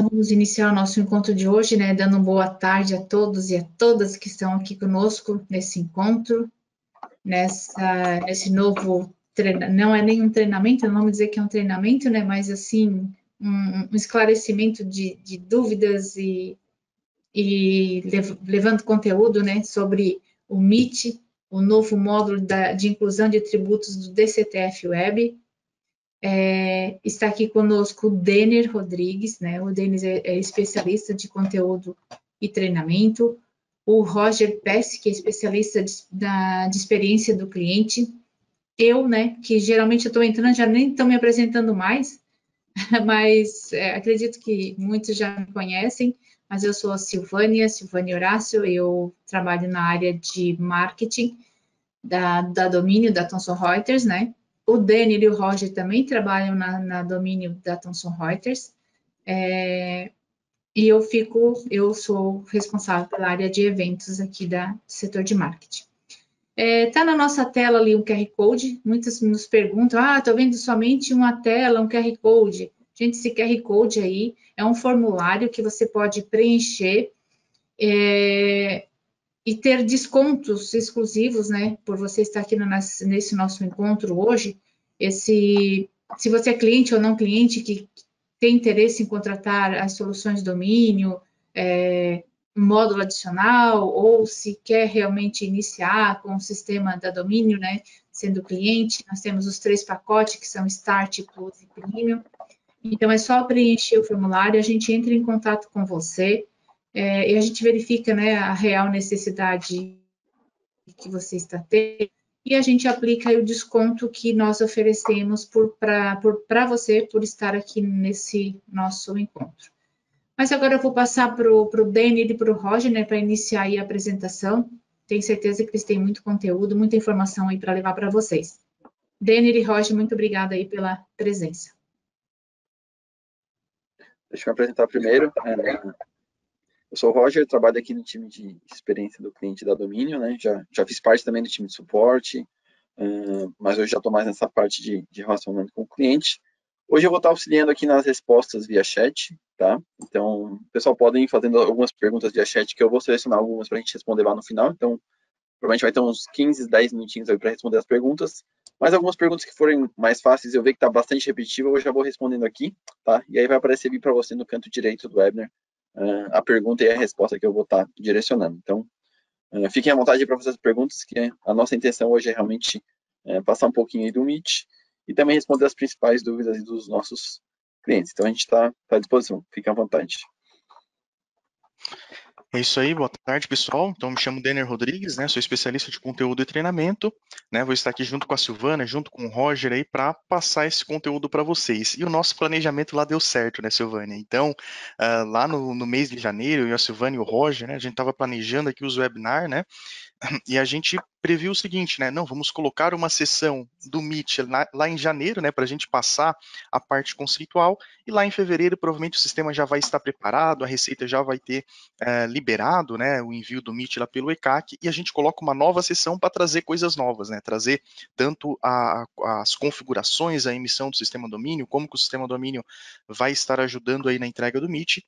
Então, vamos iniciar o nosso encontro de hoje, né? Dando uma boa tarde a todos e a todas que estão aqui conosco nesse encontro, nesse novo treinamento. Não é nenhum treinamento, não vamos dizer que é um treinamento, né? Mas, assim, um esclarecimento de dúvidas e levando conteúdo, né? Sobre o MIT, o novo módulo de inclusão de tributos do DCTF Web. Está aqui conosco o Denner Rodrigues, né? O Denner é especialista de conteúdo e treinamento. O Roger Pesce, que é especialista de experiência do cliente. Eu, né, que geralmente eu estou entrando, já nem estou me apresentando mais, mas acredito que muitos já me conhecem, mas eu sou a Silvânia Horácio, eu trabalho na área de marketing da domínio da Thomson Reuters, né? O Daniel e o Roger também trabalham na domínio da Thomson Reuters. E eu sou responsável pela área de eventos aqui do setor de marketing. Tá na nossa tela ali um QR Code. Muitos nos perguntam, estou vendo somente uma tela, um QR Code. Gente, esse QR Code aí é um formulário que você pode preencher e ter descontos exclusivos, né, por você estar aqui nesse nosso encontro hoje. Se você é cliente ou não cliente que tem interesse em contratar as soluções de domínio, um módulo adicional, ou se quer realmente iniciar com o sistema da domínio, né, sendo cliente, nós temos os 3 pacotes, que são Start, Plus e Premium. Então, é só preencher o formulário, a gente entra em contato com você, e a gente verifica, né, a real necessidade que você está tendo, e a gente aplica aí o desconto que nós oferecemos para você por estar aqui nesse nosso encontro. Mas agora eu vou passar para o Daniel e para o Roger, né, para iniciar aí a apresentação. Tenho certeza que eles têm muito conteúdo, muita informação aí para levar para vocês. Daniel e Roger, muito obrigada aí pela presença. Deixa eu me apresentar primeiro. Eu sou o Roger, trabalho aqui no time de experiência do cliente da Domínio, né? Já fiz parte também do time de suporte, mas hoje já estou mais nessa parte de relacionamento com o cliente. Hoje eu vou estar auxiliando aqui nas respostas via chat, tá? Então, o pessoal podem ir fazendo algumas perguntas via chat, que eu vou selecionar algumas para a gente responder lá no final. Então, provavelmente vai ter uns 15, 10 minutinhos aí para responder as perguntas. Mas algumas perguntas que forem mais fáceis, eu ver que está bastante repetitivo, eu já vou respondendo aqui, tá? E aí vai aparecer para você no canto direito do webinar a pergunta e a resposta que eu vou estar direcionando. Então, fiquem à vontade para fazer as perguntas, que a nossa intenção hoje é realmente passar um pouquinho aí do Meet e também responder as principais dúvidas dos nossos clientes. Então, a gente está à disposição. Fiquem à vontade. É isso aí, boa tarde, pessoal. Então, me chamo Denner Rodrigues, né? Sou especialista de conteúdo e treinamento, né? Vou estar aqui junto com a Silvana, junto com o Roger aí, para passar esse conteúdo para vocês. E o nosso planejamento lá deu certo, né, Silvânia? Então, lá no mês de janeiro, eu e a Silvana e o Roger, né? A gente estava planejando aqui os webinars, né? E a gente previu o seguinte, né? Não, vamos colocar uma sessão do Meet lá em janeiro, né? Para a gente passar a parte conceitual. E lá em fevereiro, provavelmente o sistema já vai estar preparado, a Receita já vai ter liberado, né? O envio do Meet lá pelo ECAC. E a gente coloca uma nova sessão para trazer coisas novas, né? Trazer tanto as configurações, a emissão do sistema domínio, como que o sistema domínio vai estar ajudando aí na entrega do Meet.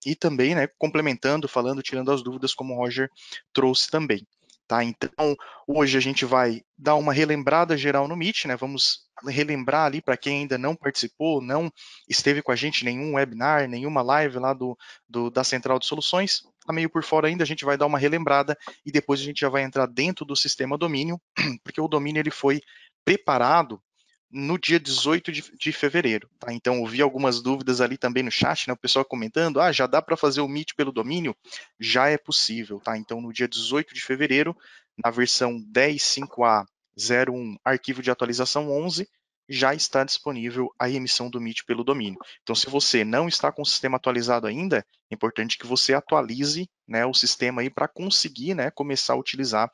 E também, né? Complementando, falando, tirando as dúvidas, como o Roger trouxe também. Tá, então, hoje a gente vai dar uma relembrada geral no Meet, né? Vamos relembrar ali para quem ainda não participou, não esteve com a gente em nenhum webinar, nenhuma live lá da Central de Soluções. Tá meio por fora ainda, a gente vai dar uma relembrada e depois a gente já vai entrar dentro do sistema domínio, porque o domínio ele foi preparado no dia 18 de fevereiro, tá? Então, eu vi algumas dúvidas ali também no chat, né? O pessoal comentando, já dá para fazer o Meet pelo domínio? Já é possível, tá? Então, no dia 18 de fevereiro, na versão 10.5A01, arquivo de atualização 11, já está disponível a emissão do Meet pelo domínio. Então, se você não está com o sistema atualizado ainda, é importante que você atualize, né, o sistema aí para conseguir, né, começar a utilizar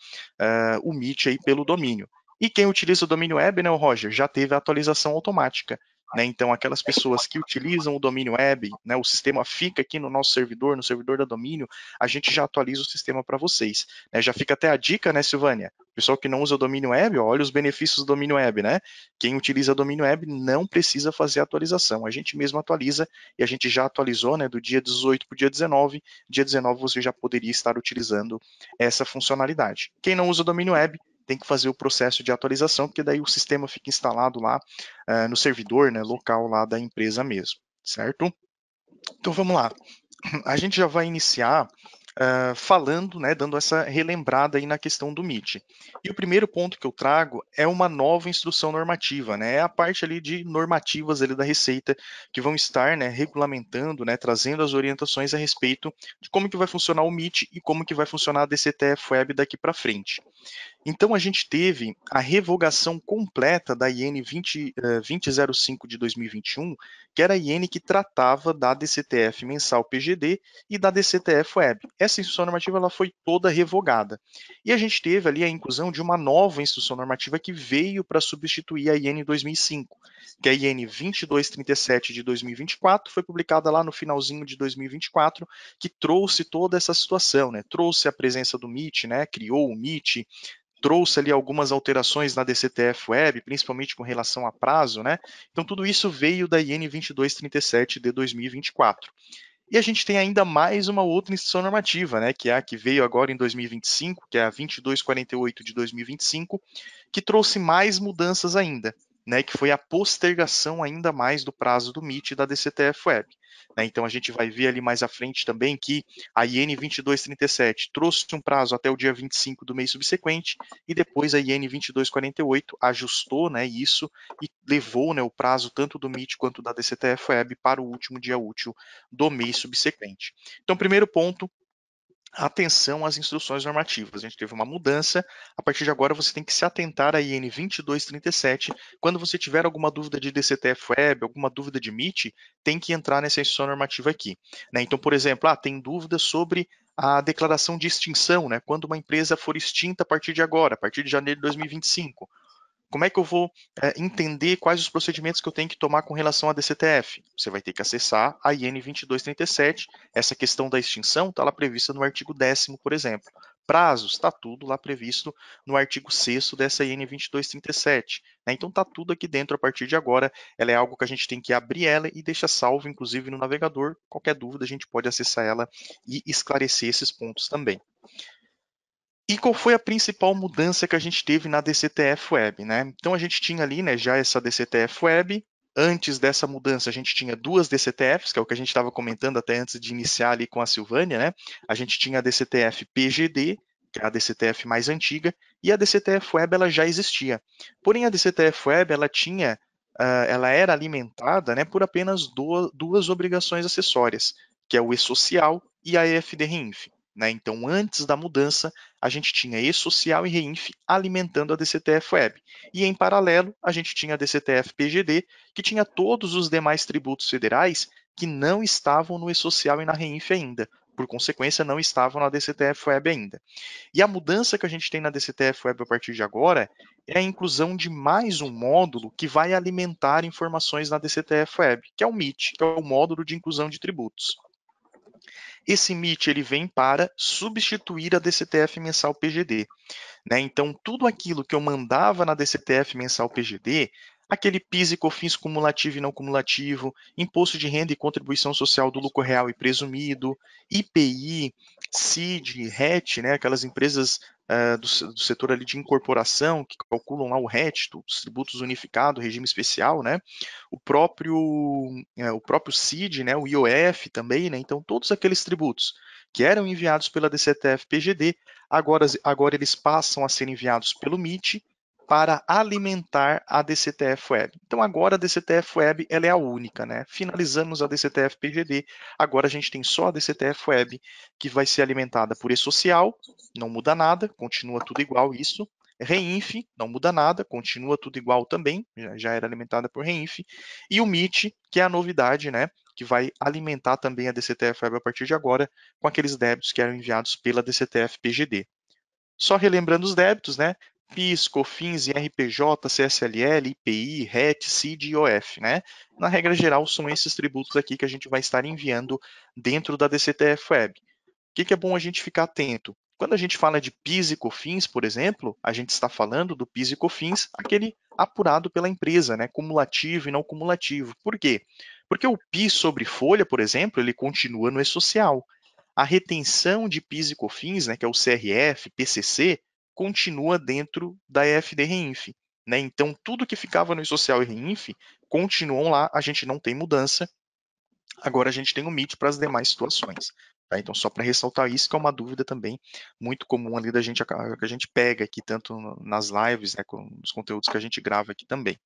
o Meet aí pelo domínio. E quem utiliza o domínio web, né, o Roger, já teve a atualização automática. né? Então, aquelas pessoas que utilizam o domínio web, né, o sistema fica aqui no nosso servidor, no servidor da domínio, a gente já atualiza o sistema para vocês, né? Já fica até a dica, né, Silvânia? Pessoal que não usa o domínio web, ó, olha os benefícios do domínio web, né? Quem utiliza o domínio web não precisa fazer atualização, a gente mesmo atualiza e a gente já atualizou, né, do dia 18 para o dia 19. Dia 19 você já poderia estar utilizando essa funcionalidade. Quem não usa o domínio web tem que fazer o processo de atualização, porque daí o sistema fica instalado lá no servidor, né, local lá da empresa mesmo, certo? Então vamos lá. A gente já vai iniciar falando, né, dando essa relembrada aí na questão do Meet. E o primeiro ponto que eu trago é uma nova instrução normativa, né, é a parte ali de normativas ali da Receita que vão estar, né, regulamentando, né, trazendo as orientações a respeito de como que vai funcionar o Meet e como que vai funcionar a DCTF Web daqui para frente. Então, a gente teve a revogação completa da IN 2005 de 2021, que era a IN que tratava da DCTF mensal PGD e da DCTF Web. Essa instrução normativa ela foi toda revogada. E a gente teve ali a inclusão de uma nova instrução normativa que veio para substituir a IN 2005, que é a IN 2237 de 2024, foi publicada lá no finalzinho de 2024, que trouxe toda essa situação, né? Trouxe a presença do MIT, né? Criou o MIT, trouxe ali algumas alterações na DCTF Web, principalmente com relação a prazo, né? Então tudo isso veio da IN 2237 de 2024. E a gente tem ainda mais uma outra instrução normativa, né, que é a que veio agora em 2025, que é a 2248 de 2025, que trouxe mais mudanças ainda, né, que foi a postergação ainda mais do prazo do MIT e da DCTF Web. Né, então a gente vai ver ali mais à frente também que a IN 2237 trouxe um prazo até o dia 25 do mês subsequente e depois a IN 2248 ajustou, né, isso e levou, né, o prazo tanto do MIT quanto da DCTF Web para o último dia útil do mês subsequente. Então, primeiro ponto, atenção às instruções normativas. A gente teve uma mudança. A partir de agora, você tem que se atentar à IN 2237. Quando você tiver alguma dúvida de DCTF Web, alguma dúvida de MIT, tem que entrar nessa instrução normativa aqui. Né? Então, por exemplo, tem dúvida sobre a declaração de extinção, né? Quando uma empresa for extinta a partir de agora, a partir de janeiro de 2025. Como é que eu vou entender quais os procedimentos que eu tenho que tomar com relação à DCTF? Você vai ter que acessar a IN 2237. Essa questão da extinção está lá prevista no artigo 10º, por exemplo. Prazos, está tudo lá previsto no artigo 6º dessa IN 2237. Né? Então está tudo aqui dentro a partir de agora. Ela é algo que a gente tem que abrir ela e deixar salvo, inclusive no navegador. Qualquer dúvida a gente pode acessar ela e esclarecer esses pontos também. E qual foi a principal mudança que a gente teve na DCTF Web, né? Então a gente tinha ali, né, já essa DCTF Web. Antes dessa mudança, a gente tinha duas DCTFs, que é o que a gente estava comentando até antes de iniciar ali com a Silvânia, né? A gente tinha a DCTF PGD, que é a DCTF mais antiga, e a DCTF Web ela já existia. Porém, a DCTF Web ela era alimentada, né, por apenas duas obrigações acessórias, que é o e-social e a EFD-REINF. Né? Então, antes da mudança, a gente tinha e-social e REINF alimentando a DCTF Web. E, em paralelo, a gente tinha a DCTF PGD, que tinha todos os demais tributos federais que não estavam no e-social e na REINF ainda. Por consequência, não estavam na DCTF Web ainda. E a mudança que a gente tem na DCTF Web a partir de agora é a inclusão de mais um módulo que vai alimentar informações na DCTF Web, que é o MIT, que é o módulo de inclusão de tributos. Esse MIT ele vem para substituir a DCTF mensal PGD. Né? Então, tudo aquilo que eu mandava na DCTF mensal PGD, aquele PIS e COFINS cumulativo e não cumulativo, imposto de renda e contribuição social do lucro real e presumido, IPI, CID, RET, né? Aquelas empresas do setor ali de incorporação que calculam lá o RET, os tributos unificados, regime especial, né? O próprio CID, né? O IOF também, né? Então, todos aqueles tributos que eram enviados pela DCTF PGD, agora eles passam a ser enviados pelo MIT para alimentar a DCTF Web. Então agora a DCTF Web ela é a única, né? Finalizamos a DCTF PGD, agora a gente tem só a DCTF Web que vai ser alimentada por e-social, não muda nada, continua tudo igual isso. REINF, não muda nada, continua tudo igual também, já era alimentada por REINF. E o MIT, que é a novidade, né? Que vai alimentar também a DCTF Web a partir de agora, com aqueles débitos que eram enviados pela DCTF PGD. Só relembrando os débitos, né? PIS, COFINS, IRPJ, CSLL, IPI, RET, CID e OF, né? Na regra geral, são esses tributos aqui que a gente vai estar enviando dentro da DCTF Web. O que é bom a gente ficar atento? Quando a gente fala de PIS e COFINS, por exemplo, a gente está falando do PIS e COFINS, aquele apurado pela empresa, né? Cumulativo e não cumulativo. Por quê? Porque o PIS sobre folha, por exemplo, ele continua no E-Social. A retenção de PIS e COFINS, né, que é o CRF, PCC, continua dentro da EFD-REINF. Né? Então, tudo que ficava no E-Social e REINF continuam lá, a gente não tem mudança. Agora a gente tem o MIT para as demais situações. Tá? Então, só para ressaltar isso, que é uma dúvida também muito comum ali da gente, que a gente pega aqui, tanto nas lives, né, nos conteúdos que a gente grava aqui também.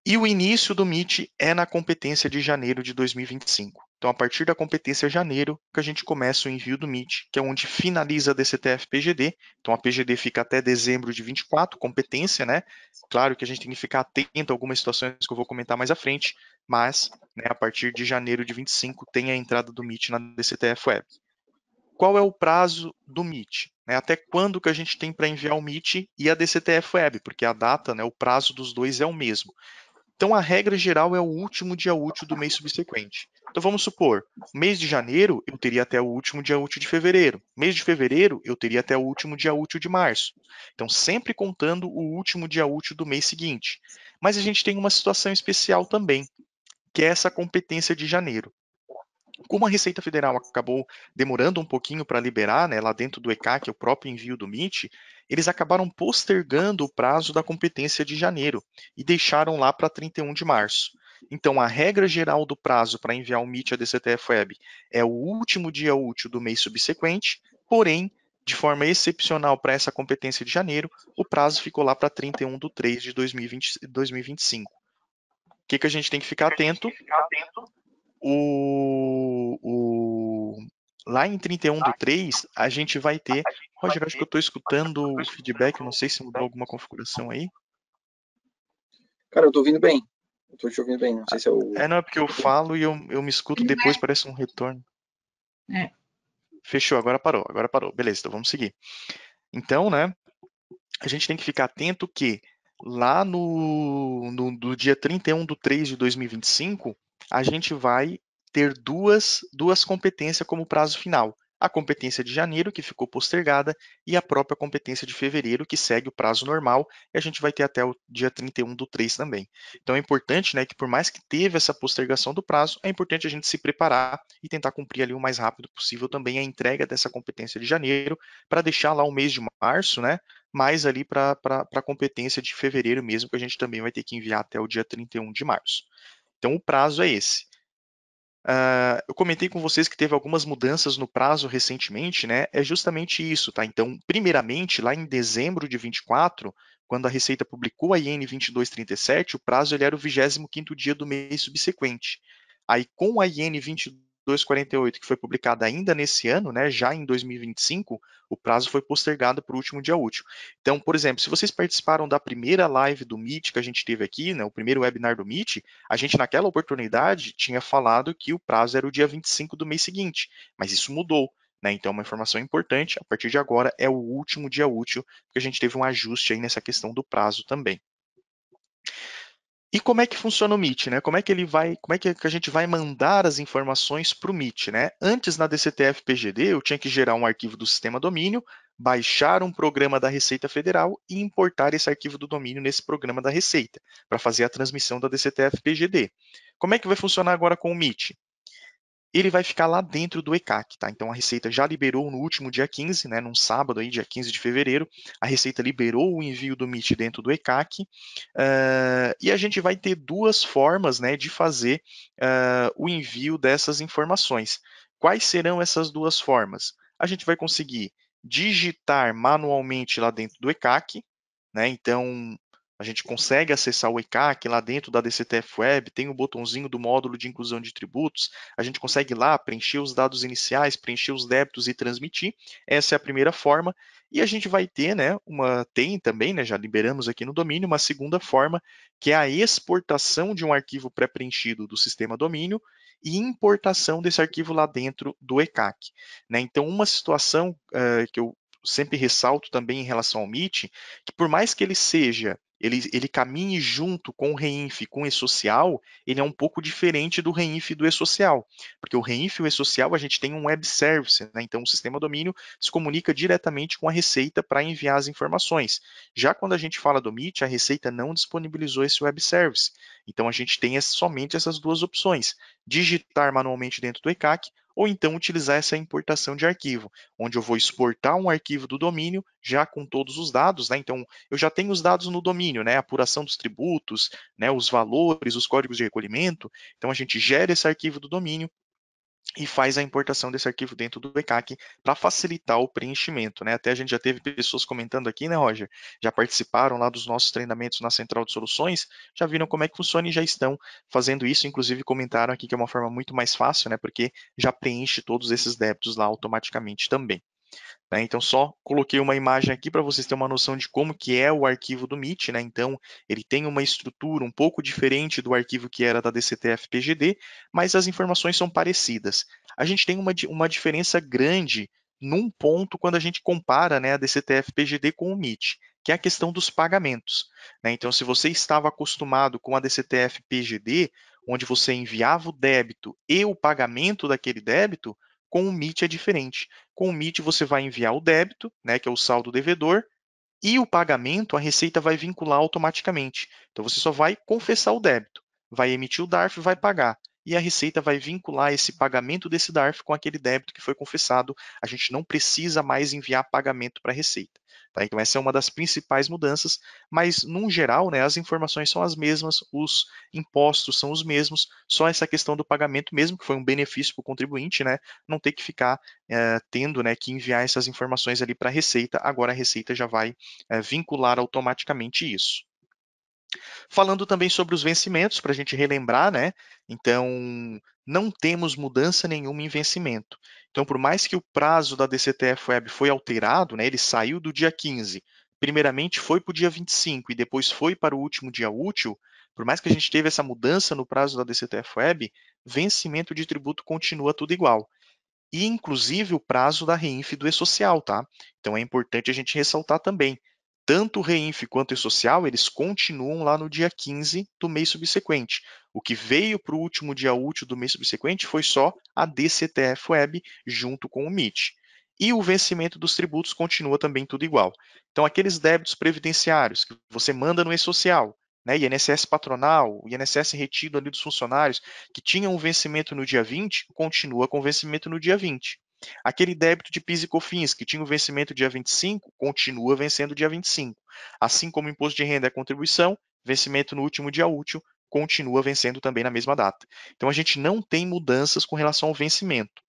E o início do MIT é na competência de janeiro de 2025. Então, a partir da competência janeiro, que a gente começa o envio do MIT, que é onde finaliza a DCTF PGD. Então, a PGD fica até dezembro de 24, competência, né? Claro que a gente tem que ficar atento a algumas situações que eu vou comentar mais à frente, mas, né, a partir de janeiro de 25 tem a entrada do MIT na DCTF Web. Qual é o prazo do MIT? Até quando que a gente tem para enviar o MIT e a DCTF Web? Porque a data, né, o prazo dos dois é o mesmo. Então, a regra geral é o último dia útil do mês subsequente. Então, vamos supor, mês de janeiro, eu teria até o último dia útil de fevereiro. Mês de fevereiro, eu teria até o último dia útil de março. Então, sempre contando o último dia útil do mês seguinte. Mas a gente tem uma situação especial também, que é essa competência de janeiro. Como a Receita Federal acabou demorando um pouquinho para liberar, né, lá dentro do ECAC, o próprio envio do MIT, eles acabaram postergando o prazo da competência de janeiro e deixaram lá para 31 de março. Então, a regra geral do prazo para enviar o MIT à DCTF Web é o último dia útil do mês subsequente, porém, de forma excepcional para essa competência de janeiro, o prazo ficou lá para 31 de 3 de 2025. O que a gente tem que ficar atento? Lá em 31 do 3, a gente vai ter. Roger, acho que eu estou escutando o feedback, não sei se mudou alguma configuração aí. Cara, eu tô ouvindo bem. Eu tô te ouvindo bem, não sei se é o... Não, é porque eu falo e eu me escuto depois, parece um retorno. Fechou, agora parou. Beleza, então vamos seguir. Então, né, a gente tem que ficar atento que lá no dia 31 de 3 de 2025, a gente vai ter duas competências como prazo final. A competência de janeiro, que ficou postergada, e a própria competência de fevereiro, que segue o prazo normal, e a gente vai ter até o dia 31 do 3 também. Então é importante, né, que por mais que teve essa postergação do prazo, é importante a gente se preparar e tentar cumprir ali o mais rápido possível também a entrega dessa competência de janeiro, para deixar lá o mês de março, né, mais ali para a competência de fevereiro mesmo, que a gente também vai ter que enviar até o dia 31 de março. Então o prazo é esse. Eu comentei com vocês que teve algumas mudanças no prazo recentemente, né? É justamente isso, tá? Então, primeiramente, lá em dezembro de 24, quando a Receita publicou a IN 2237, o prazo ele era o 25º dia do mês subsequente. Aí, com a IN 2248, que foi publicada ainda nesse ano, né, já em 2025, o prazo foi postergado para o último dia útil. Então, por exemplo, se vocês participaram da primeira live do Meet que a gente teve aqui, né, o primeiro webinar do Meet, a gente naquela oportunidade tinha falado que o prazo era o dia 25 do mês seguinte, mas isso mudou. Né? Então, uma informação importante, a partir de agora é o último dia útil, porque a gente teve um ajuste aí nessa questão do prazo também. E como é que funciona o Meet, né? Como é que a gente vai mandar as informações para o Meet, né? Antes na DCTF PGD eu tinha que gerar um arquivo do sistema domínio, baixar um programa da Receita Federal e importar esse arquivo do domínio nesse programa da Receita, para fazer a transmissão da DCTF PGD. Como é que vai funcionar agora com o Meet? Ele vai ficar lá dentro do ECAC, tá? Então a Receita já liberou no último dia 15, né, num sábado aí, dia 15 de fevereiro, a Receita liberou o envio do MIT dentro do ECAC, e a gente vai ter duas formas, né, de fazer o envio dessas informações. Quais serão essas duas formas? A gente vai conseguir digitar manualmente lá dentro do ECAC, né? Então a gente consegue acessar o ECAC lá dentro da DCTF Web, tem o botãozinho do módulo de inclusão de tributos, a gente consegue lá preencher os dados iniciais, preencher os débitos e transmitir. Essa é a primeira forma. E a gente vai ter, né, tem também, né, já liberamos aqui no domínio, uma segunda forma, que é a exportação de um arquivo pré-preenchido do sistema domínio e importação desse arquivo lá dentro do ECAC. Né? Então, uma situação que eu sempre ressalto também em relação ao MIT, que por mais que ele caminhe junto com o REINF, com o e-social, ele é um pouco diferente do REINF e do e-social, porque o REINF e o e-social a gente tem um web service, né? Então o sistema domínio se comunica diretamente com a Receita para enviar as informações. Já quando a gente fala do MIT, a Receita não disponibilizou esse web service, então a gente tem somente essas duas opções, digitar manualmente dentro do ECAC ou então utilizar essa importação de arquivo, onde eu vou exportar um arquivo do domínio já com todos os dados, né? Então, eu já tenho os dados no domínio, né? A apuração dos tributos, né? Os valores, os códigos de recolhimento. Então, a gente gera esse arquivo do domínio e faz a importação desse arquivo dentro do ECAC para facilitar o preenchimento, né? Até a gente já teve pessoas comentando aqui, né, Roger? Já participaram lá dos nossos treinamentos na Central de Soluções, já viram como é que funciona e já estão fazendo isso, inclusive comentaram aqui que é uma forma muito mais fácil, né? Porque já preenche todos esses débitos lá automaticamente também. Né? Então, só coloquei uma imagem aqui para vocês terem uma noção de como que é o arquivo do MIT. Né? Então, ele tem uma estrutura um pouco diferente do arquivo que era da DCTF-PGD, mas as informações são parecidas. A gente tem uma diferença grande num ponto quando a gente compara, né, a DCTF-PGD com o MIT, que é a questão dos pagamentos. Né? Então, se você estava acostumado com a DCTF-PGD, onde você enviava o débito e o pagamento daquele débito, com o MIT é diferente. Com o MIT você vai enviar o débito, né, que é o saldo devedor, e o pagamento a Receita vai vincular automaticamente. Então você só vai confessar o débito, vai emitir o DARF e vai pagar. E a Receita vai vincular esse pagamento desse DARF com aquele débito que foi confessado. A gente não precisa mais enviar pagamento para a Receita. Tá? Então essa é uma das principais mudanças, mas num geral, né, as informações são as mesmas, os impostos são os mesmos, só essa questão do pagamento mesmo, que foi um benefício para o contribuinte, né, não ter que ficar tendo, né, que enviar essas informações ali para a Receita, agora a Receita já vai vincular automaticamente isso. Falando também sobre os vencimentos, para a gente relembrar, né? Então, não temos mudança nenhuma em vencimento. Então, por mais que o prazo da DCTF Web foi alterado, né, ele saiu do dia 15, primeiramente foi para o dia 25 e depois foi para o último dia útil, por mais que a gente teve essa mudança no prazo da DCTF Web, vencimento de tributo continua tudo igual. E, inclusive, o prazo da REINF do e-social, tá? Então, é importante a gente ressaltar também. Tanto o REINF quanto o e-social, eles continuam lá no dia 15 do mês subsequente. O que veio para o último dia útil do mês subsequente foi só a DCTF Web junto com o MIT. E o vencimento dos tributos continua também tudo igual. Então, aqueles débitos previdenciários que você manda no e-social, né, INSS patronal, INSS retido ali dos funcionários, que tinham um vencimento no dia 20, continua com vencimento no dia 20. Aquele débito de PIS e COFINS, que tinha o vencimento dia 25, continua vencendo dia 25. Assim como o imposto de renda e a contribuição, vencimento no último dia útil, continua vencendo também na mesma data. Então a gente não tem mudanças com relação ao vencimento.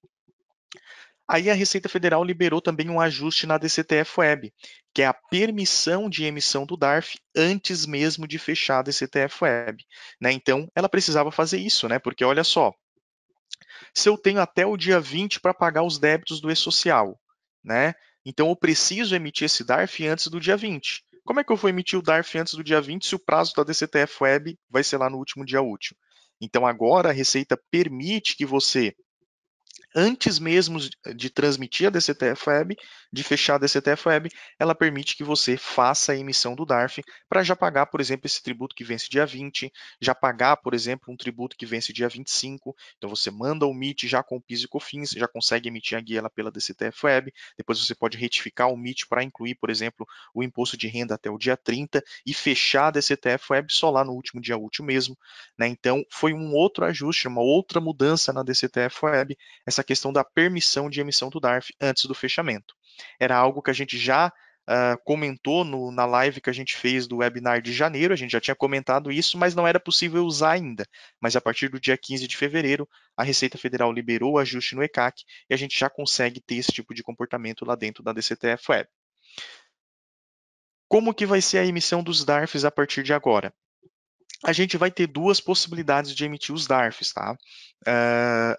Aí a Receita Federal liberou também um ajuste na DCTF Web, que é a permissão de emissão do DARF antes mesmo de fechar a DCTF Web. Né? Então, ela precisava fazer isso, né? Porque olha só, se eu tenho até o dia 20 para pagar os débitos do e-social, né? Então eu preciso emitir esse DARF antes do dia 20. Como é que eu vou emitir o DARF antes do dia 20 se o prazo da DCTF Web vai ser lá no último dia útil? Então agora a Receita permite que você antes mesmo de transmitir a DCTF Web, de fechar a DCTF Web, ela permite que você faça a emissão do DARF para já pagar, por exemplo, esse tributo que vence dia 20, já pagar, por exemplo, um tributo que vence dia 25. Então você manda o MIT já com o PIS e COFINS, você já consegue emitir a guia pela DCTF Web, depois você pode retificar o MIT para incluir, por exemplo, o imposto de renda até o dia 30 e fechar a DCTF Web só lá no último dia útil mesmo. Né? Então foi um outro ajuste, uma outra mudança na DCTF Web, essa questão da permissão de emissão do DARF antes do fechamento. Era algo que a gente já comentou na live que a gente fez do webinar de janeiro, a gente já tinha comentado isso, mas não era possível usar ainda. Mas a partir do dia 15 de fevereiro, a Receita Federal liberou o ajuste no ECAC e a gente já consegue ter esse tipo de comportamento lá dentro da DCTF Web. Como que vai ser a emissão dos DARFs a partir de agora? A gente vai ter duas possibilidades de emitir os DARFs, tá?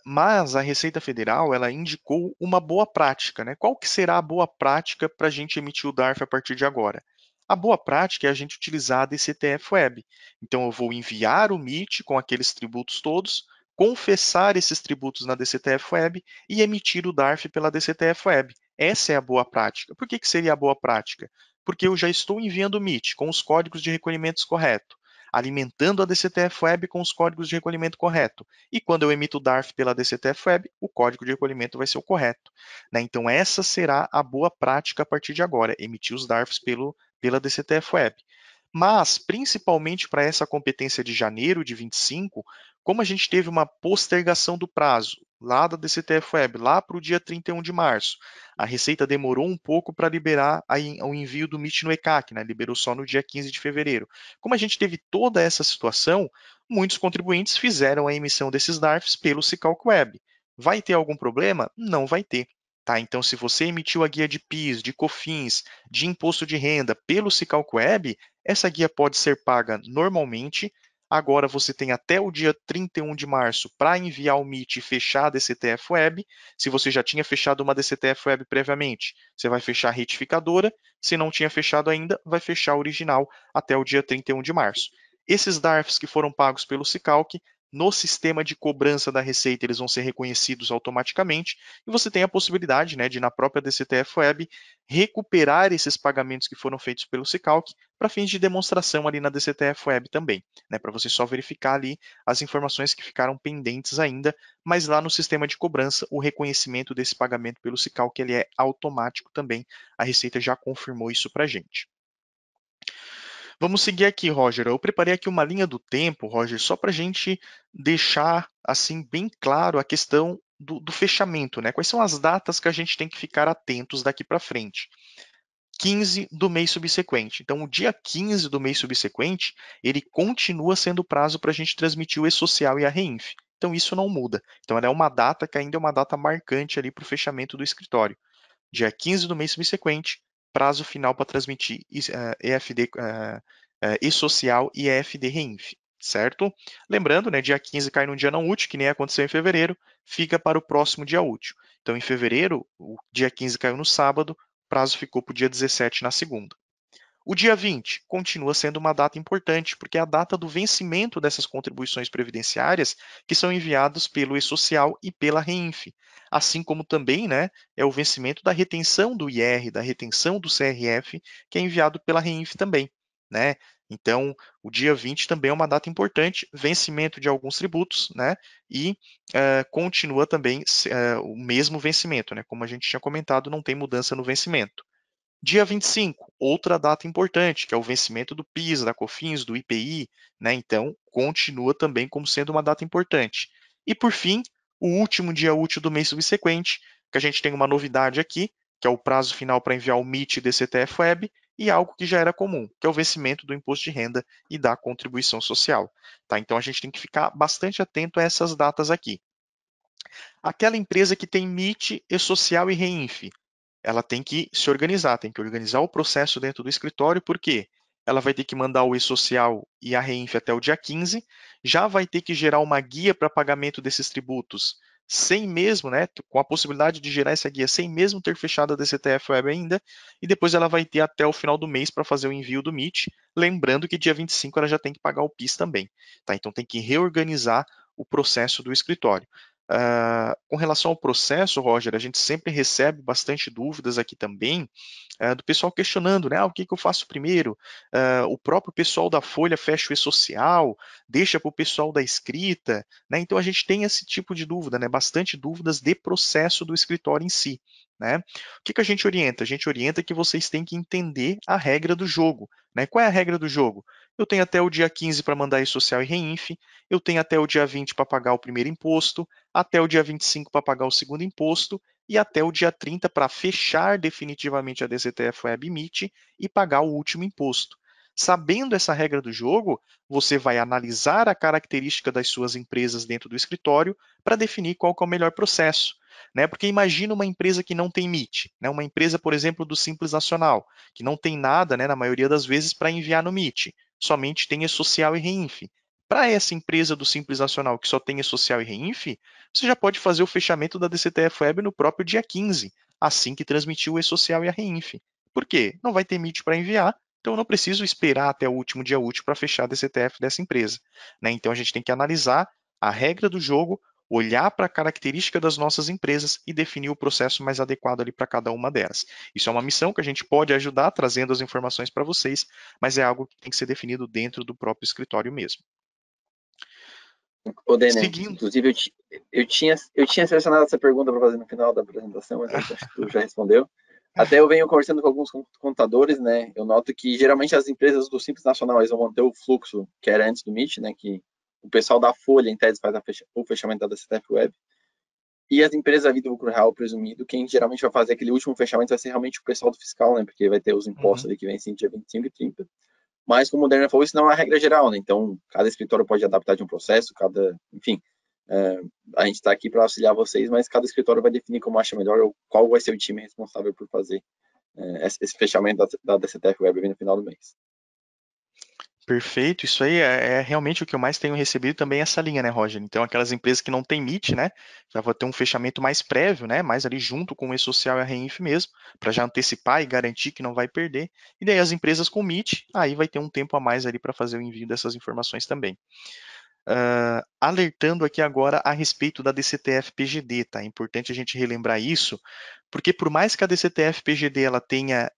Mas a Receita Federal, ela indicou uma boa prática, né? Qual que será a boa prática para a gente emitir o DARF a partir de agora? A boa prática é a gente utilizar a DCTF Web. Então, eu vou enviar o MIT com aqueles tributos todos, confessar esses tributos na DCTF Web e emitir o DARF pela DCTF Web. Essa é a boa prática. Por que seria a boa prática? Porque eu já estou enviando o MIT com os códigos de recolhimentos corretos, alimentando a DCTF Web com os códigos de recolhimento correto. E quando eu emito o DARF pela DCTF Web, o código de recolhimento vai ser o correto. Né? Então, essa será a boa prática a partir de agora, emitir os DARFs pela DCTF Web. Mas, principalmente para essa competência de janeiro de 25, como a gente teve uma postergação do prazo lá da DCTF Web, lá para o dia 31 de março, a Receita demorou um pouco para liberar o envio do MIT no ECAC, né? Liberou só no dia 15 de fevereiro. Como a gente teve toda essa situação, muitos contribuintes fizeram a emissão desses DARFs pelo Cicalc Web. Vai ter algum problema? Não vai ter. Tá? Então, se você emitiu a guia de PIS, de COFINS, de imposto de renda pelo Cicalc Web, essa guia pode ser paga normalmente. Agora você tem até o dia 31 de março para enviar o MIT e fechar a DCTF Web. Se você já tinha fechado uma DCTF Web previamente, você vai fechar a retificadora. Se não tinha fechado ainda, vai fechar a original até o dia 31 de março. Esses DARFs que foram pagos pelo Cicalc, no sistema de cobrança da Receita, eles vão ser reconhecidos automaticamente e você tem a possibilidade, né, de, na própria DCTF Web, recuperar esses pagamentos que foram feitos pelo Cicalc para fins de demonstração ali na DCTF Web também, né, para você só verificar ali as informações que ficaram pendentes ainda, mas lá no sistema de cobrança, o reconhecimento desse pagamento pelo Cicalc ele é automático também, a Receita já confirmou isso para a gente. Vamos seguir aqui, Roger. Eu preparei aqui uma linha do tempo, Roger, só para a gente deixar assim bem claro a questão do fechamento, né? Quais são as datas que a gente tem que ficar atentos daqui para frente? 15 do mês subsequente. Então, o dia 15 do mês subsequente, ele continua sendo o prazo para a gente transmitir o e-social e a REINF. Então, isso não muda. Então, ela é uma data que ainda é uma data marcante ali para o fechamento do escritório. Dia 15 do mês subsequente, prazo final para transmitir EFD e-social e EFD REINF, certo? Lembrando, né, dia 15 cai num dia não útil, que nem aconteceu em fevereiro, fica para o próximo dia útil. Então, em fevereiro, o dia 15 caiu no sábado, prazo ficou para o dia 17 na segunda. O dia 20 continua sendo uma data importante, porque é a data do vencimento dessas contribuições previdenciárias que são enviadas pelo e-social e pela REINF. Assim como também, né, é o vencimento da retenção do IR, da retenção do CRF, que é enviado pela REINF também. Né? Então, o dia 20 também é uma data importante, vencimento de alguns tributos, né? E continua também o mesmo vencimento, né? Como a gente tinha comentado, não tem mudança no vencimento. Dia 25, outra data importante, que é o vencimento do PIS, da COFINS, do IPI, né? Então, continua também como sendo uma data importante. E, por fim, o último dia útil do mês subsequente, que a gente tem uma novidade aqui, que é o prazo final para enviar o MIT e DCTF Web, e algo que já era comum, que é o vencimento do imposto de renda e da contribuição social. Tá? Então, a gente tem que ficar bastante atento a essas datas aqui. Aquela empresa que tem MIT, e-social e REINF, ela tem que se organizar, tem que organizar o processo dentro do escritório, porque ela vai ter que mandar o e-social e a REINF até o dia 15, já vai ter que gerar uma guia para pagamento desses tributos, sem mesmo, né, com a possibilidade de gerar essa guia sem mesmo ter fechado a DCTF Web ainda, e depois ela vai ter até o final do mês para fazer o envio do MIT, lembrando que dia 25 ela já tem que pagar o PIS também. Tá? Então tem que reorganizar o processo do escritório. Com relação ao processo, Roger, a gente sempre recebe bastante dúvidas aqui também do pessoal questionando, né? O que eu faço primeiro? O próprio pessoal da Folha fecha o e-social, deixa para o pessoal da escrita, né? Então a gente tem esse tipo de dúvida, né? Bastante dúvidas de processo do escritório em si. Né? O que a gente orienta? A gente orienta que vocês têm que entender a regra do jogo. Né? Qual é a regra do jogo? Eu tenho até o dia 15 para mandar e-social e REINF, eu tenho até o dia 20 para pagar o primeiro imposto, até o dia 25 para pagar o segundo imposto e até o dia 30 para fechar definitivamente a DCTF Web MIT e pagar o último imposto. Sabendo essa regra do jogo, você vai analisar a característica das suas empresas dentro do escritório para definir qual que é o melhor processo. Né? Porque imagina uma empresa que não tem MIT, né? Uma empresa, por exemplo, do Simples Nacional, que não tem nada, né, na maioria das vezes, para enviar no MIT, somente tem e-social e REINF. Para essa empresa do Simples Nacional que só tem e-social e REINF, você já pode fazer o fechamento da DCTF Web no próprio dia 15, assim que transmitiu o e-social e a REINF. Por quê? Não vai ter MIT para enviar, então eu não preciso esperar até o último dia útil para fechar a DCTF dessa empresa. Né? Então a gente tem que analisar a regra do jogo, olhar para a característica das nossas empresas e definir o processo mais adequado ali para cada uma delas. Isso é uma missão que a gente pode ajudar trazendo as informações para vocês, mas é algo que tem que ser definido dentro do próprio escritório mesmo. Ô, Denner, Seguindo. inclusive eu tinha selecionado essa pergunta para fazer no final da apresentação, mas acho que tu já respondeu. Até eu venho conversando com alguns contadores, né? Eu noto que geralmente as empresas do Simples Nacional eles vão manter o fluxo que era antes do MIT, né? Que o pessoal da Folha, em tese, faz o fechamento da DCTF Web. E as empresas da vida do lucro real presumido, quem geralmente vai fazer aquele último fechamento vai ser realmente o pessoal do fiscal, né? Porque vai ter os impostos ali que vencem dia 25 e 30. Mas, como o Moderna falou, isso não é uma regra geral, né? Então, cada escritório pode adaptar de um processo, enfim, a gente está aqui para auxiliar vocês, mas cada escritório vai definir como acha melhor ou qual vai ser o time responsável por fazer esse fechamento da DCTF Web no final do mês. Perfeito, isso aí é realmente o que eu mais tenho recebido também essa linha, né, Roger? Então, aquelas empresas que não têm MIT, né, já vão ter um fechamento mais prévio, né, mais ali junto com o E-Social e a REINF mesmo, para já antecipar e garantir que não vai perder. E daí as empresas com MIT, aí vai ter um tempo a mais ali para fazer o envio dessas informações também. Alertando aqui agora a respeito da DCTF-PGD, tá? É importante a gente relembrar isso, porque por mais que a DCTF-PGD ela tenha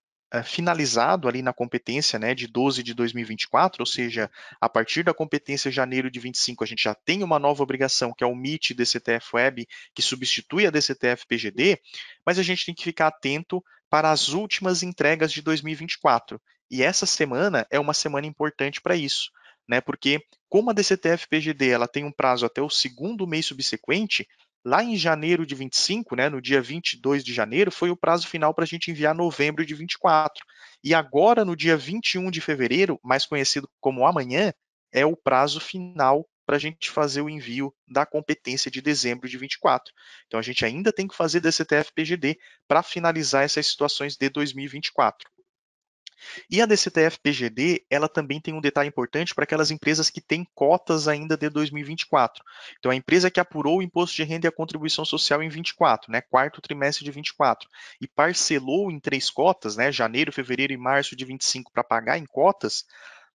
finalizado ali na competência, né, de 12 de 2024, ou seja, a partir da competência de janeiro de 25, a gente já tem uma nova obrigação, que é o MIT DCTF Web, que substitui a DCTF-PGD, mas a gente tem que ficar atento para as últimas entregas de 2024. E essa semana é uma semana importante para isso, né, porque como a DCTF-PGD ela tem um prazo até o segundo mês subsequente, lá em janeiro de 25, né, no dia 22 de janeiro, foi o prazo final para a gente enviar novembro de 24. E agora, no dia 21 de fevereiro, mais conhecido como amanhã, é o prazo final para a gente fazer o envio da competência de dezembro de 24. Então, a gente ainda tem que fazer DCTF-PGD para finalizar essas situações de 2024. E a DCTF-PGD, ela também tem um detalhe importante para aquelas empresas que têm cotas ainda de 2024. Então, a empresa que apurou o imposto de renda e a contribuição social em 24, né, quarto trimestre de 24, e parcelou em 3 cotas, né, janeiro, fevereiro e março de 25, para pagar em cotas,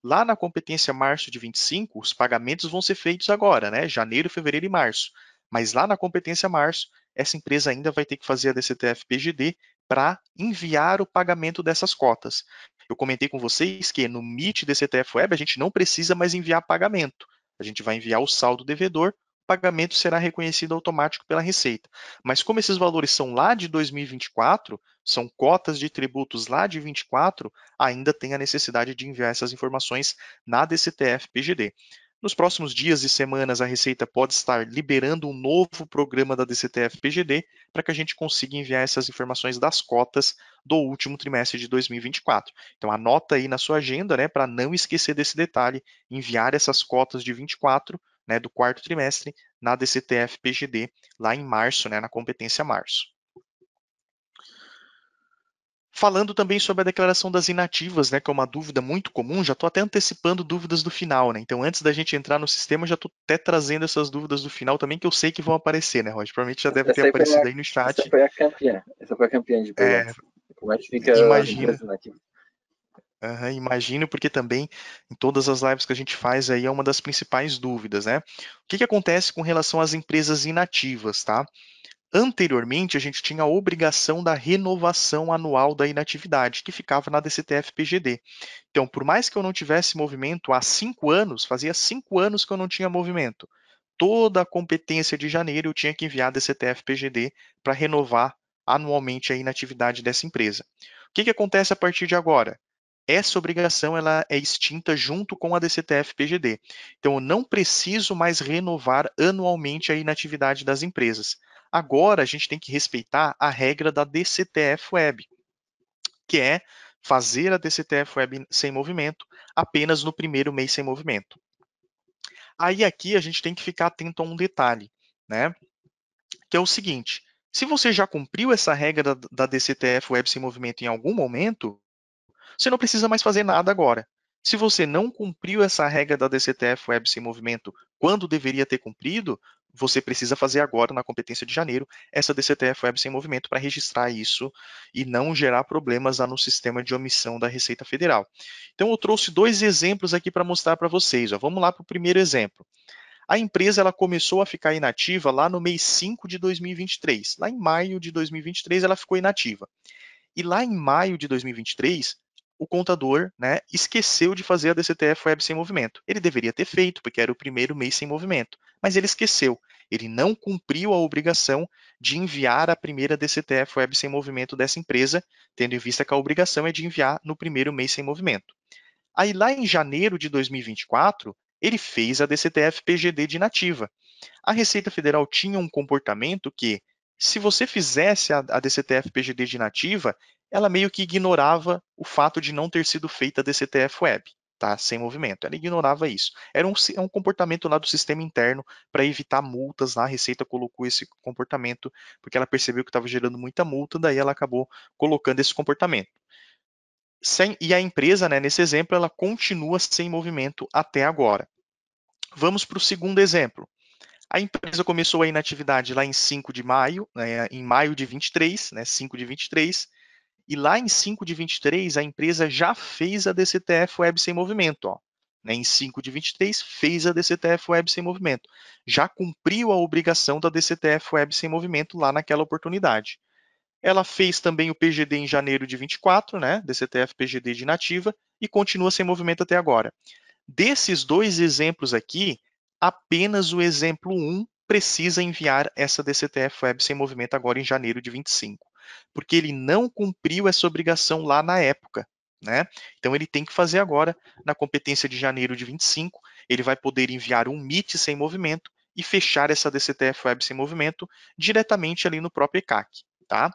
lá na competência março de 25, os pagamentos vão ser feitos agora, né, janeiro, fevereiro e março. Mas lá na competência março, essa empresa ainda vai ter que fazer a DCTF-PGD para enviar o pagamento dessas cotas. Eu comentei com vocês que no MIT DCTF Web a gente não precisa mais enviar pagamento. A gente vai enviar o saldo devedor, o pagamento será reconhecido automático pela Receita. Mas como esses valores são lá de 2024, são cotas de tributos lá de 24, ainda tem a necessidade de enviar essas informações na DCTF-PGD. Nos próximos dias e semanas, a Receita pode estar liberando um novo programa da DCTF-PGD para que a gente consiga enviar essas informações das cotas do último trimestre de 2024. Então, anota aí na sua agenda, né, para não esquecer desse detalhe, enviar essas cotas de 24, né, do quarto trimestre, na DCTF-PGD, lá em março, né, na competência março. Falando também sobre a declaração das inativas, né, que é uma dúvida muito comum, já estou até antecipando dúvidas do final, né? Então, antes da gente entrar no sistema, já estou até trazendo essas dúvidas do final também, que eu sei que vão aparecer, né, Roger? Provavelmente já deve ter aparecido aí no chat. Essa foi a campeã. Essa foi a campeã de perguntas. Como é que fica as empresas inativas? Imagino, porque também em todas as lives que a gente faz aí é uma das principais dúvidas, né? O que acontece com relação às empresas inativas, tá? Anteriormente, a gente tinha a obrigação da renovação anual da inatividade, que ficava na DCTF-PGD. Então, por mais que eu não tivesse movimento há 5 anos, fazia 5 anos que eu não tinha movimento, toda a competência de janeiro eu tinha que enviar a DCTF-PGD para renovar anualmente a inatividade dessa empresa. O que acontece a partir de agora? Essa obrigação ela é extinta junto com a DCTF-PGD. Então, eu não preciso mais renovar anualmente a inatividade das empresas. Agora, a gente tem que respeitar a regra da DCTF Web, que é fazer a DCTF Web sem movimento apenas no primeiro mês sem movimento. Aí aqui a gente tem que ficar atento a um detalhe, né? Que é o seguinte: se você já cumpriu essa regra da DCTF Web sem movimento em algum momento, você não precisa mais fazer nada agora. Se você não cumpriu essa regra da DCTF Web sem movimento quando deveria ter cumprido, você precisa fazer agora, na competência de janeiro, essa DCTF Web sem movimento para registrar isso e não gerar problemas lá no sistema de omissão da Receita Federal. Então, eu trouxe 2 exemplos aqui para mostrar para vocês. Ó. Vamos lá para o primeiro exemplo. A empresa ela começou a ficar inativa lá no mês 5 de 2023. Lá em maio de 2023 ela ficou inativa. E lá em maio de 2023, o contador, né, esqueceu de fazer a DCTF Web sem movimento. Ele deveria ter feito, porque era o primeiro mês sem movimento, mas ele esqueceu. Ele não cumpriu a obrigação de enviar a primeira DCTF Web sem movimento dessa empresa, tendo em vista que a obrigação é de enviar no primeiro mês sem movimento. Aí lá em janeiro de 2024, ele fez a DCTF PGD de inativa. A Receita Federal tinha um comportamento que, se você fizesse a DCTF PGD de inativa, ela meio que ignorava o fato de não ter sido feita a DCTF Web, tá? Sem movimento. Ela ignorava isso. Era um comportamento lá do sistema interno para evitar multas. Lá a Receita colocou esse comportamento porque ela percebeu que estava gerando muita multa, daí ela acabou colocando esse comportamento. E a empresa, né, nesse exemplo, ela continua sem movimento até agora. Vamos para o segundo exemplo. A empresa começou a inatividade lá em 5 de maio, né, em maio de 23, né, 5 de 23, e lá em 5 de 23 a empresa já fez a DCTF Web sem movimento. Ó, né, em 5 de 23 fez a DCTF Web sem movimento. Já cumpriu a obrigação da DCTF Web sem movimento lá naquela oportunidade. Ela fez também o PGD em janeiro de 24, né, DCTF PGD de inativa, e continua sem movimento até agora. Desses dois exemplos aqui, apenas o exemplo 1 precisa enviar essa DCTF Web sem movimento agora em janeiro de 25, porque ele não cumpriu essa obrigação lá na época, né? Então ele tem que fazer agora, na competência de janeiro de 25, ele vai poder enviar um MIT sem movimento e fechar essa DCTF Web sem movimento diretamente ali no próprio ECAC, tá?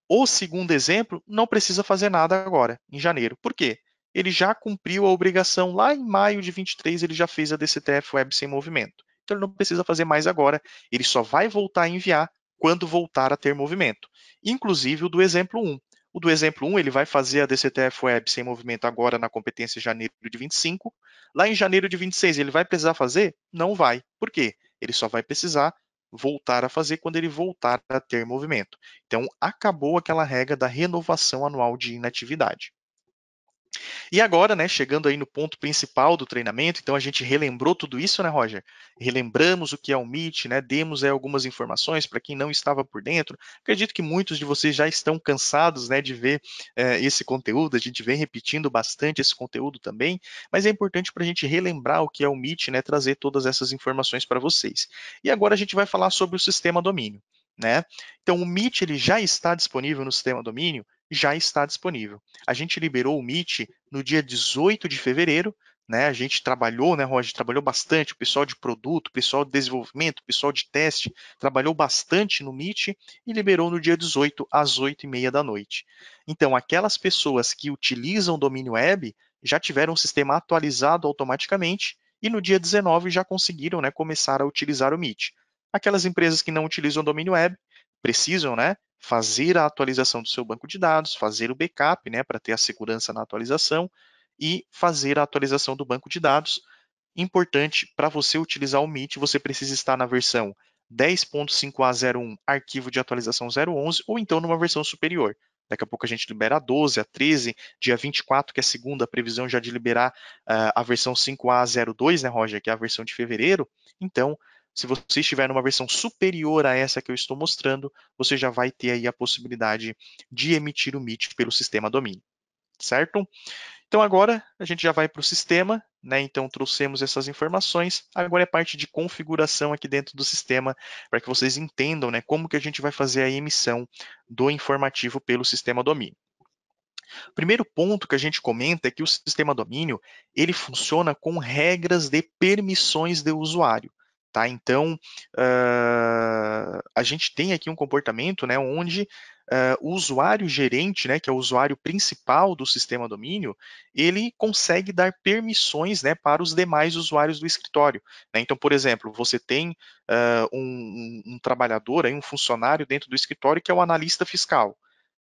O segundo exemplo não precisa fazer nada agora, em janeiro. Por quê? Ele já cumpriu a obrigação lá em maio de 23, ele já fez a DCTF Web sem movimento. Então ele não precisa fazer mais agora, ele só vai voltar a enviar quando voltar a ter movimento. Inclusive o do exemplo 1. O do exemplo 1 ele vai fazer a DCTF Web sem movimento agora na competência de janeiro de 25. Lá em janeiro de 26 ele vai precisar fazer? Não vai. Por quê? Ele só vai precisar voltar a fazer quando ele voltar a ter movimento. Então, acabou aquela regra da renovação anual de inatividade. E agora, né, chegando aí no ponto principal do treinamento, então a gente relembrou tudo isso, né, Roger? Relembramos o que é o MIT, né? Demos aí algumas informações para quem não estava por dentro. Acredito que muitos de vocês já estão cansados, né, de ver esse conteúdo. A gente vem repetindo bastante esse conteúdo também, mas é importante para a gente relembrar o que é o MIT, né? Trazer todas essas informações para vocês. E agora a gente vai falar sobre o sistema domínio, né? Então o MIT ele já está disponível no sistema domínio? Já está disponível. A gente liberou o Meet no dia 18 de fevereiro, né? A gente trabalhou, né, Roger? Trabalhou bastante, o pessoal de produto, o pessoal de desenvolvimento, o pessoal de teste, trabalhou bastante no Meet e liberou no dia 18, às 8h30 da noite. Então, aquelas pessoas que utilizam o domínio web já tiveram o sistema atualizado automaticamente e no dia 19 já conseguiram, né, começar a utilizar o Meet. Aquelas empresas que não utilizam o domínio web precisam, né, fazer a atualização do seu banco de dados, fazer o backup, né, para ter a segurança na atualização e fazer a atualização do banco de dados. Importante, para você utilizar o Meet, você precisa estar na versão 10.5A01, arquivo de atualização 011, ou então numa versão superior. Daqui a pouco a gente libera a 12, a 13, dia 24, que é a segunda previsão já de liberar a versão 5A02, né, Roger, que é a versão de fevereiro. Então, se você estiver numa versão superior a essa que eu estou mostrando, você já vai ter aí a possibilidade de emitir o Meet pelo sistema domínio, certo? Então agora a gente já vai para o sistema, né? Então trouxemos essas informações. Agora é parte de configuração aqui dentro do sistema, para que vocês entendam, né, como que a gente vai fazer a emissão do informativo pelo sistema domínio. O primeiro ponto que a gente comenta é que o sistema domínio ele funciona com regras de permissões do usuário. Tá? Então, a gente tem aqui um comportamento, né, onde o usuário gerente, né, que é o usuário principal do sistema domínio, ele consegue dar permissões, né, para os demais usuários do escritório. Né? Então, por exemplo, você tem um trabalhador, aí, um funcionário dentro do escritório que é o analista fiscal.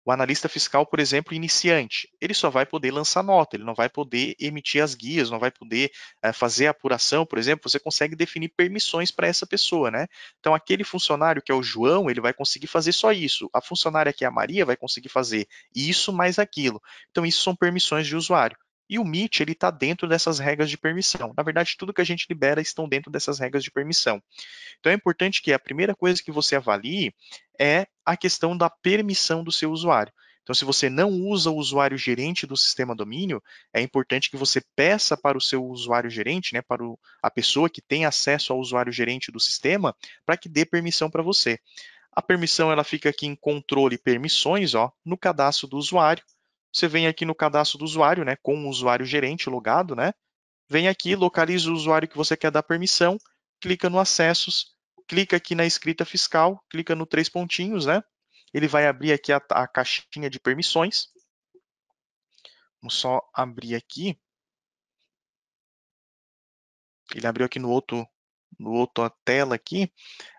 O analista fiscal, por exemplo, iniciante, ele só vai poder lançar nota, ele não vai poder emitir as guias, não vai poder fazer a apuração, por exemplo, você consegue definir permissões para essa pessoa, né? Então, aquele funcionário que é o João, ele vai conseguir fazer só isso. A funcionária que é a Maria vai conseguir fazer isso mais aquilo. Então, isso são permissões de usuário. E o MIT ele está dentro dessas regras de permissão. Na verdade, tudo que a gente libera estão dentro dessas regras de permissão. Então é importante que a primeira coisa que você avalie é a questão da permissão do seu usuário. Então, se você não usa o usuário gerente do sistema domínio, é importante que você peça para o seu usuário gerente, né, para a pessoa que tem acesso ao usuário gerente do sistema, para que dê permissão para você. A permissão ela fica aqui em controle permissões, ó, no cadastro do usuário. Você vem aqui no cadastro do usuário, né, com o usuário gerente logado, né? Vem aqui, localiza o usuário que você quer dar permissão, clica no acessos, clica aqui na escrita fiscal, clica no 3 pontinhos, né? Ele vai abrir aqui a caixinha de permissões. Vamos só abrir aqui. Ele abriu aqui no outro tela aqui,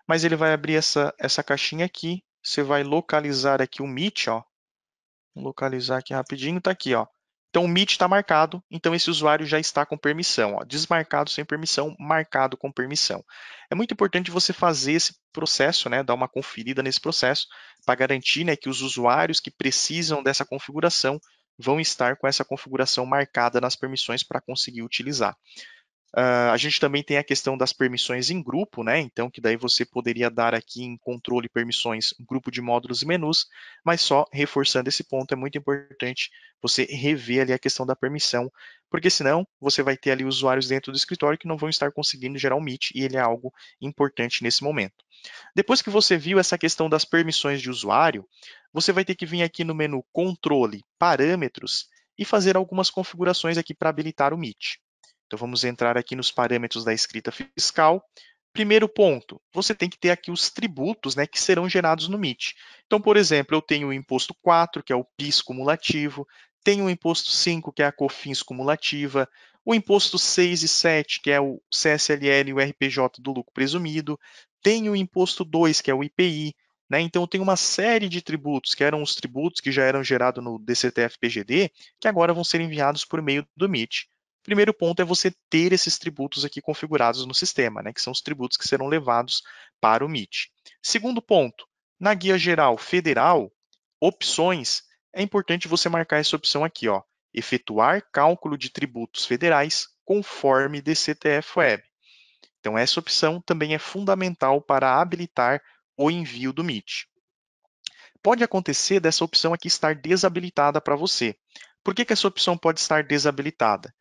mas ele vai abrir essa caixinha aqui. Você vai localizar aqui o Meet, ó. Vou localizar aqui rapidinho, tá aqui, ó. Então o Meet está marcado, então esse usuário já está com permissão, ó. Desmarcado sem permissão, marcado com permissão. É muito importante você fazer esse processo, né, dar uma conferida nesse processo, para garantir, né, que os usuários que precisam dessa configuração vão estar com essa configuração marcada nas permissões para conseguir utilizar. A gente também tem a questão das permissões em grupo, né? Então, que daí você poderia dar aqui em controle permissões um grupo de módulos e menus, mas só reforçando esse ponto, é muito importante você rever ali a questão da permissão, porque senão você vai ter ali usuários dentro do escritório que não vão estar conseguindo gerar o Meet, e ele é algo importante nesse momento. Depois que você viu essa questão das permissões de usuário, você vai ter que vir aqui no menu Controle, Parâmetros, e fazer algumas configurações aqui para habilitar o Meet. Então, vamos entrar aqui nos parâmetros da escrita fiscal. Primeiro ponto, você tem que ter aqui os tributos, né, que serão gerados no MIT. Então, por exemplo, eu tenho o imposto 4, que é o PIS cumulativo, tenho o imposto 5, que é a COFINS cumulativa, o imposto 6 e 7, que é o CSLL e o RPJ do lucro presumido, tenho o imposto 2, que é o IPI, né? Então, tem uma série de tributos, que eram os tributos que já eram gerados no DCTF-PGD, que agora vão ser enviados por meio do MIT. Primeiro ponto é você ter esses tributos aqui configurados no sistema, né, que são os tributos que serão levados para o MIT. Segundo ponto, na guia geral federal, opções, é importante você marcar essa opção aqui, ó, efetuar cálculo de tributos federais conforme DCTF-Web. Então, essa opção também é fundamental para habilitar o envio do MIT. Pode acontecer dessa opção aqui estar desabilitada para você. Por que essa opção pode estar desabilitada?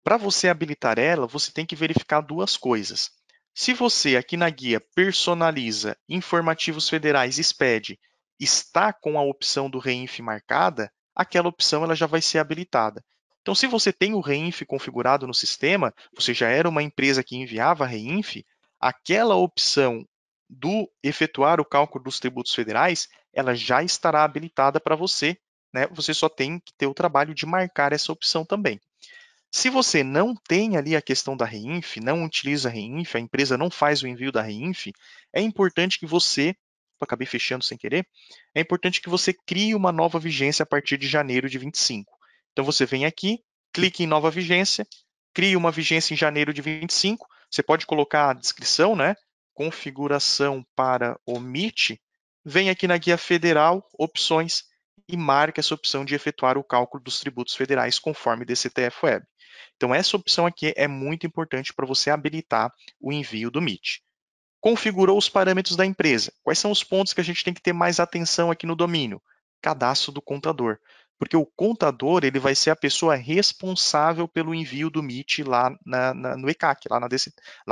Para você habilitar ela, você tem que verificar duas coisas. Se você aqui na guia personaliza informativos federais SPED está com a opção do REINF marcada, aquela opção ela já vai ser habilitada. Então, se você tem o REINF configurado no sistema, você já era uma empresa que enviava REINF, aquela opção do efetuar o cálculo dos tributos federais, ela já estará habilitada para você, né? Você só tem que ter o trabalho de marcar essa opção também. Se você não tem ali a questão da REINF, não utiliza a REINF, a empresa não faz o envio da REINF, é importante que você, acabei fechando sem querer, é importante que você crie uma nova vigência a partir de janeiro de 25. Então você vem aqui, clique em nova vigência, crie uma vigência em janeiro de 25, você pode colocar a descrição, né? Configuração para o MIT, vem aqui na guia federal, opções, e marque essa opção de efetuar o cálculo dos tributos federais conforme DCTF-Web. Então, essa opção aqui é muito importante para você habilitar o envio do MIT. Configurou os parâmetros da empresa. Quais são os pontos que a gente tem que ter mais atenção aqui no domínio? Cadastro do contador. Porque o contador ele vai ser a pessoa responsável pelo envio do MIT lá no ECAC, lá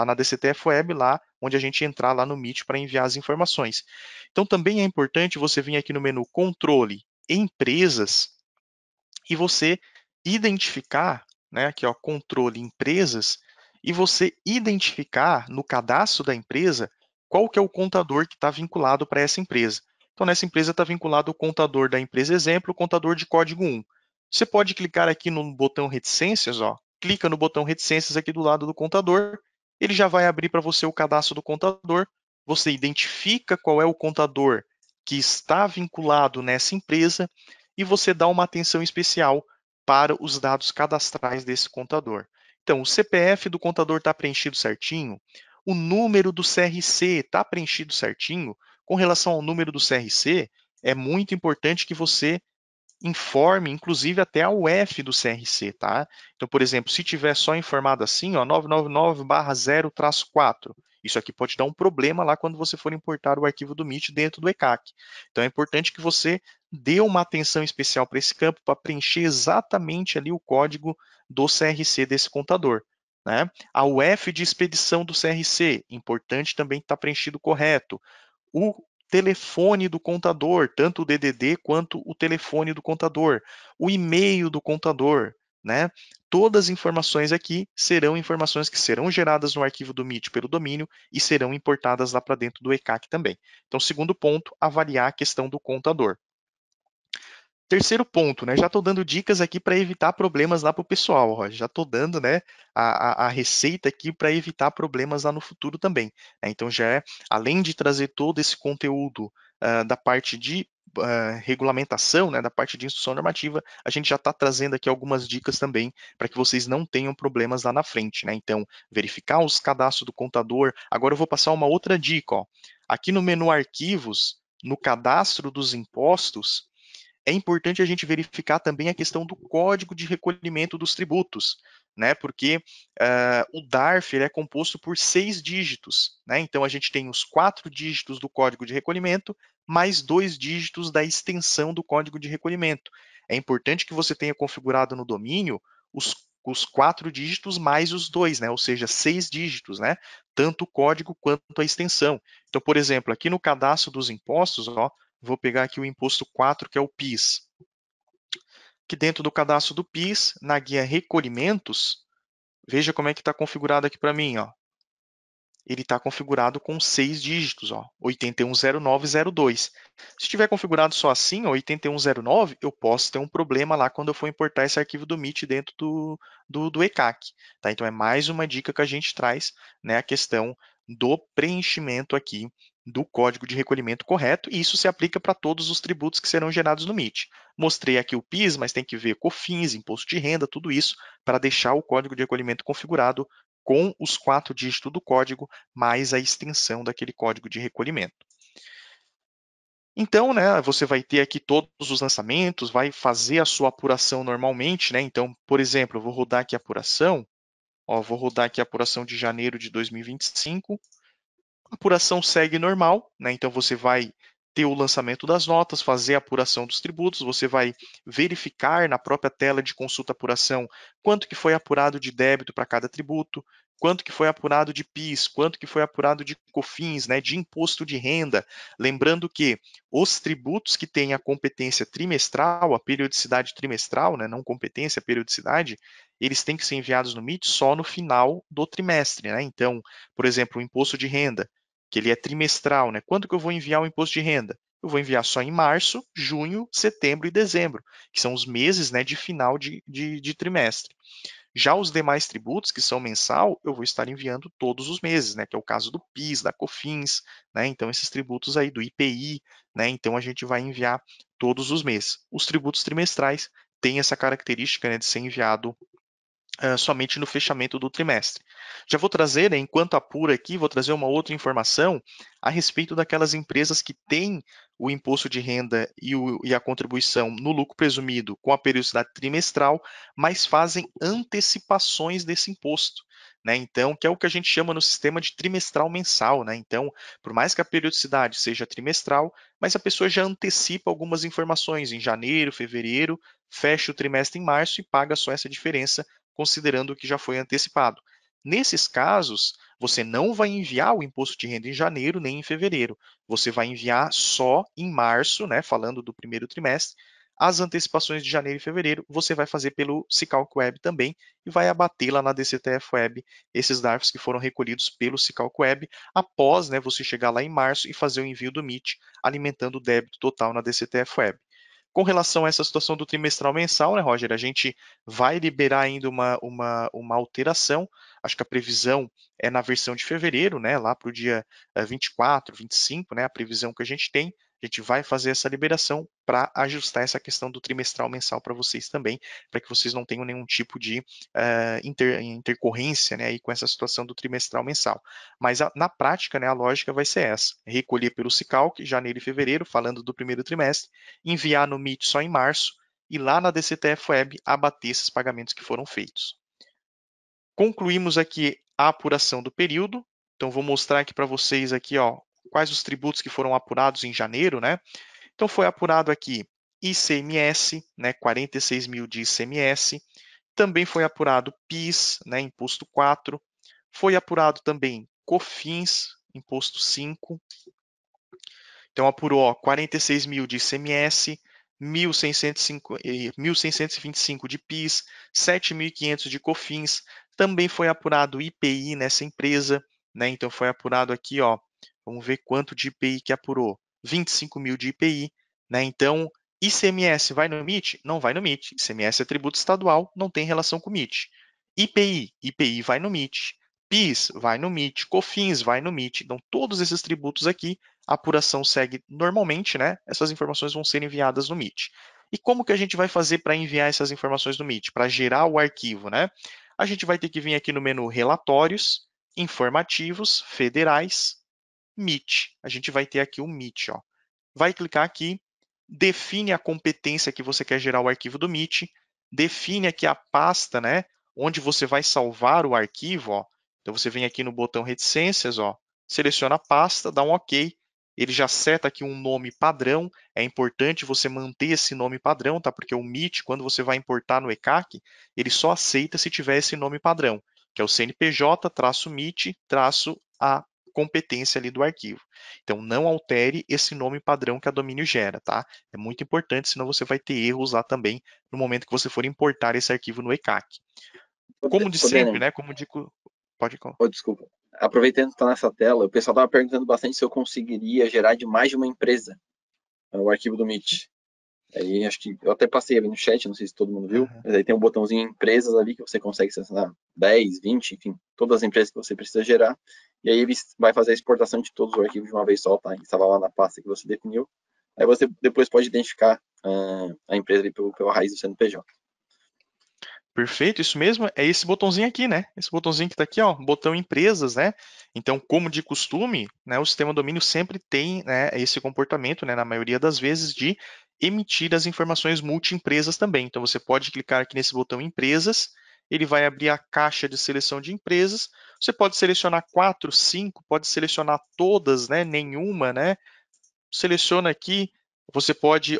na DCTF Web, lá onde a gente entrar lá no MIT para enviar as informações. Então, também é importante você vir aqui no menu Controle Empresas e você identificar, né, aqui ó, controle empresas, e você identificar no cadastro da empresa qual que é o contador que está vinculado para essa empresa. Então, nessa empresa está vinculado o contador da empresa exemplo, o contador de código 1. Você pode clicar aqui no botão reticências, ó, clica no botão reticências aqui do lado do contador, ele já vai abrir para você o cadastro do contador, você identifica qual é o contador que está vinculado nessa empresa, e você dá uma atenção especial para os dados cadastrais desse contador. Então, o CPF do contador está preenchido certinho, o número do CRC está preenchido certinho. Com relação ao número do CRC, é muito importante que você informe, inclusive, até a UF do CRC, tá? Então, por exemplo, se tiver só informado assim, ó, 999/0-4, isso aqui pode dar um problema lá quando você for importar o arquivo do MIT dentro do ECAC. Então, é importante que você dê uma atenção especial para esse campo, para preencher exatamente ali o código do CRC desse contador, né? A UF de expedição do CRC, importante também estar preenchido correto. O telefone do contador, tanto o DDD quanto o telefone do contador, o e-mail do contador, né? Todas as informações aqui serão informações que serão geradas no arquivo do MIT pelo domínio e serão importadas lá para dentro do ECAC também. Então, segundo ponto, avaliar a questão do contador. Terceiro ponto, né? Já estou dando dicas aqui para evitar problemas lá para o pessoal, Roger. Já estou dando, né, a receita aqui para evitar problemas lá no futuro também, né? Então já é, além de trazer todo esse conteúdo da parte de regulamentação, né, da parte de instrução normativa, a gente já está trazendo aqui algumas dicas também para que vocês não tenham problemas lá na frente, né? Então, verificar os cadastros do contador. Agora eu vou passar uma outra dica, ó. Aqui no menu Arquivos, no cadastro dos impostos, é importante a gente verificar também a questão do código de recolhimento dos tributos, né? Porque o DARF ele é composto por 6 dígitos, né? Então a gente tem os 4 dígitos do código de recolhimento mais 2 dígitos da extensão do código de recolhimento. É importante que você tenha configurado no domínio os 4 dígitos mais os 2, né? Ou seja, 6 dígitos, né? Tanto o código quanto a extensão. Então, por exemplo, aqui no cadastro dos impostos, ó, vou pegar aqui o imposto 4, que é o PIS. Que dentro do cadastro do PIS, na guia Recolhimentos, veja como é que está configurado aqui para mim, ó. Ele está configurado com 6 dígitos, ó, 810902. Se estiver configurado só assim, ó, 8109, eu posso ter um problema lá quando eu for importar esse arquivo do MIT dentro do ECAC. Tá? Então, é mais uma dica que a gente traz, né, a questão do preenchimento aqui do código de recolhimento correto, e isso se aplica para todos os tributos que serão gerados no MIT. Mostrei aqui o PIS, mas tem que ver COFINS, imposto de renda, tudo isso, para deixar o código de recolhimento configurado com os 4 dígitos do código, mais a extensão daquele código de recolhimento. Então, né, você vai ter aqui todos os lançamentos, vai fazer a sua apuração normalmente, né? Então, por exemplo, eu vou rodar aqui a apuração, ó, vou rodar aqui a apuração de janeiro de 2025. A apuração segue normal, né? Então você vai ter o lançamento das notas, fazer a apuração dos tributos, você vai verificar na própria tela de consulta apuração quanto que foi apurado de débito para cada tributo, quanto que foi apurado de PIS, quanto que foi apurado de COFINS, né, de imposto de renda. Lembrando que os tributos que têm a competência trimestral, a periodicidade trimestral, né, não competência, periodicidade, eles têm que ser enviados no MIT só no final do trimestre, né? Então, por exemplo, o imposto de renda, que ele é trimestral, né? Quando que eu vou enviar o imposto de renda? Eu vou enviar só em março, junho, setembro e dezembro, que são os meses, né, de final de trimestre. Já os demais tributos, que são mensal, eu vou estar enviando todos os meses, né, que é o caso do PIS, da COFINS, né, então esses tributos aí do IPI, né, então a gente vai enviar todos os meses. Os tributos trimestrais têm essa característica, né, de ser enviado somente no fechamento do trimestre. Já vou trazer, né, enquanto apura aqui, vou trazer uma outra informação a respeito daquelas empresas que têm o imposto de renda e a contribuição no lucro presumido com a periodicidade trimestral, mas fazem antecipações desse imposto. Né? Então, que é o que a gente chama no sistema de trimestral mensal. Né? Então, por mais que a periodicidade seja trimestral, mas a pessoa já antecipa algumas informações em janeiro, fevereiro, fecha o trimestre em março e paga só essa diferença considerando que já foi antecipado. Nesses casos, você não vai enviar o imposto de renda em janeiro nem em fevereiro. Você vai enviar só em março, né, falando do primeiro trimestre. As antecipações de janeiro e fevereiro você vai fazer pelo Cicalc Web também e vai abater lá na DCTF Web esses DARFs que foram recolhidos pelo Cicalc Web após, né, você chegar lá em março e fazer o envio do MIT, alimentando o débito total na DCTF Web. Com relação a essa situação do trimestral mensal, né, Roger, a gente vai liberar ainda uma alteração. Acho que a previsão é na versão de fevereiro, né, lá para o dia 24, 25, né, a previsão que a gente tem. A gente vai fazer essa liberação para ajustar essa questão do trimestral mensal para vocês também, para que vocês não tenham nenhum tipo de intercorrência, né, aí com essa situação do trimestral mensal. Mas na prática, né, a lógica vai ser essa: recolher pelo Cicalc, janeiro e fevereiro, falando do primeiro trimestre, enviar no MIT só em março, e lá na DCTF Web abater esses pagamentos que foram feitos. Concluímos aqui a apuração do período. Então, vou mostrar aqui para vocês aqui, ó, quais os tributos que foram apurados em janeiro, né? Então, foi apurado aqui ICMS, né, 46 mil de ICMS. Também foi apurado PIS, né, imposto 4. Foi apurado também COFINS, imposto 5. Então, apurou ó, 46 mil de ICMS, 1.625 de PIS, 7.500 de COFINS. Também foi apurado IPI nessa empresa, né? Então, foi apurado aqui, ó, vamos ver quanto de IPI que apurou. 25 mil de IPI, né? Então, ICMS vai no MIT? Não vai no MIT. ICMS é tributo estadual, não tem relação com o MIT. IPI vai no MIT. PIS vai no MIT, COFINS vai no MIT. Então, todos esses tributos aqui, a apuração segue normalmente, né? Essas informações vão ser enviadas no MIT. E como que a gente vai fazer para enviar essas informações no MIT? Para gerar o arquivo, né? A gente vai ter que vir aqui no menu Relatórios, Informativos, Federais, MIT. A gente vai ter aqui o MIT, ó. Vai clicar aqui, define a competência que você quer gerar o arquivo do MIT, define aqui a pasta, né? Onde você vai salvar o arquivo, ó. Então você vem aqui no botão reticências, ó, seleciona a pasta, dá um OK. Ele já seta aqui um nome padrão. É importante você manter esse nome padrão, tá? Porque o MIT, quando você vai importar no ECAC, ele só aceita se tiver esse nome padrão, que é o CNPJ-MIT-a competência ali do arquivo. Então não altere esse nome padrão que a domínio gera, tá? É muito importante, senão você vai ter erros lá também no momento que você for importar esse arquivo no ECAC. Como de sempre, né? Como digo. Pode. Desculpa. Aproveitando que está nessa tela, o pessoal estava perguntando bastante se eu conseguiria gerar de mais de uma empresa o arquivo do MIT. Aí acho que eu até passei ali no chat, não sei se todo mundo viu, mas aí tem um botãozinho empresas ali que você consegue selecionar 10, 20, enfim, todas as empresas que você precisa gerar. E aí ele vai fazer a exportação de todos os arquivos de uma vez só, tá? Instalar lá na pasta que você definiu. Aí você depois pode identificar a empresa ali pela raiz do CNPJ. Perfeito, isso mesmo, é esse botãozinho aqui, né? Esse botãozinho que está aqui, ó, botão empresas, né? Então, como de costume, né, o sistema domínio sempre tem, né, esse comportamento, né, na maioria das vezes, de emitir as informações multi-empresas também. Então, você pode clicar aqui nesse botão empresas, ele vai abrir a caixa de seleção de empresas. Você pode selecionar 4, 5, pode selecionar todas, né? Nenhuma, né? Seleciona aqui. Você pode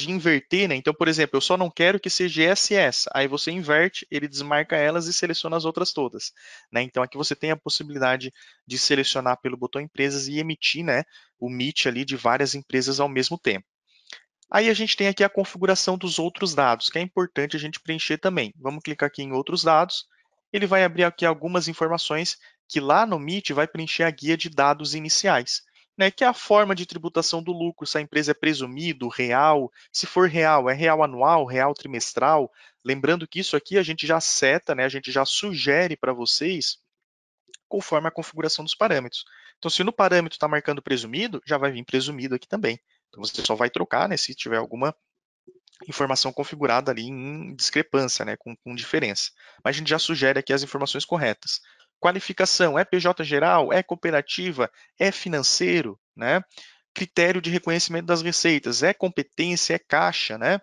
inverter, né? Então, por exemplo, eu só não quero que seja SS. Aí você inverte, ele desmarca elas e seleciona as outras todas, né? Então aqui você tem a possibilidade de selecionar pelo botão empresas e emitir, né, o MIT ali de várias empresas ao mesmo tempo. Aí a gente tem aqui a configuração dos outros dados, que é importante a gente preencher também. Vamos clicar aqui em outros dados. Ele vai abrir aqui algumas informações que lá no MIT vai preencher a guia de dados iniciais, né, que é a forma de tributação do lucro, se a empresa é presumido, real, se for real, é real anual, real trimestral. Lembrando que isso aqui a gente já seta, né, a gente já sugere para vocês conforme a configuração dos parâmetros. Então, se no parâmetro está marcando presumido, já vai vir presumido aqui também. Então, você só vai trocar, né, se tiver alguma informação configurada ali em discrepância, né, com diferença. Mas a gente já sugere aqui as informações corretas. Qualificação, é PJ geral, é cooperativa, é financeiro, né? Critério de reconhecimento das receitas, é competência, é caixa, né?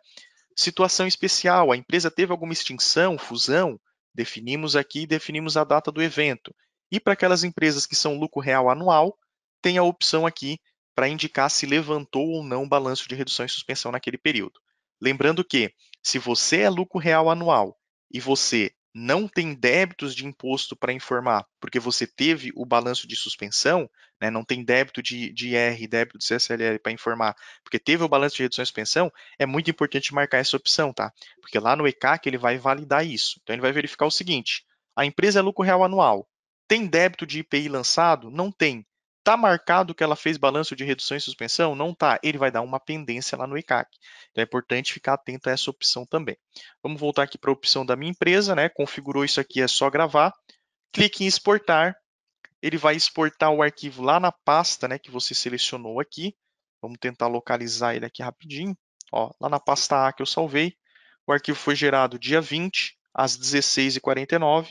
Situação especial, a empresa teve alguma extinção, fusão, definimos aqui, definimos a data do evento. E para aquelas empresas que são lucro real anual, tem a opção aqui para indicar se levantou ou não o balanço de redução e suspensão naquele período. Lembrando que, se você é lucro real anual e você não tem débitos de imposto para informar, porque você teve o balanço de suspensão, né, não tem débito de IR, débito de CSLL para informar, porque teve o balanço de redução e suspensão, é muito importante marcar essa opção, tá? Porque lá no ECAC ele vai validar isso. Então ele vai verificar o seguinte: a empresa é lucro real anual. Tem débito de IPI lançado? Não tem. Está marcado que ela fez balanço de redução e suspensão? Não está. Ele vai dar uma pendência lá no ECAC. Então é importante ficar atento a essa opção também. Vamos voltar aqui para a opção da minha empresa, né? Configurou isso aqui, é só gravar. Clique em exportar. Ele vai exportar o arquivo lá na pasta, né, que você selecionou aqui. Vamos tentar localizar ele aqui rapidinho. Ó, lá na pasta A que eu salvei. O arquivo foi gerado dia 20, às 16h49.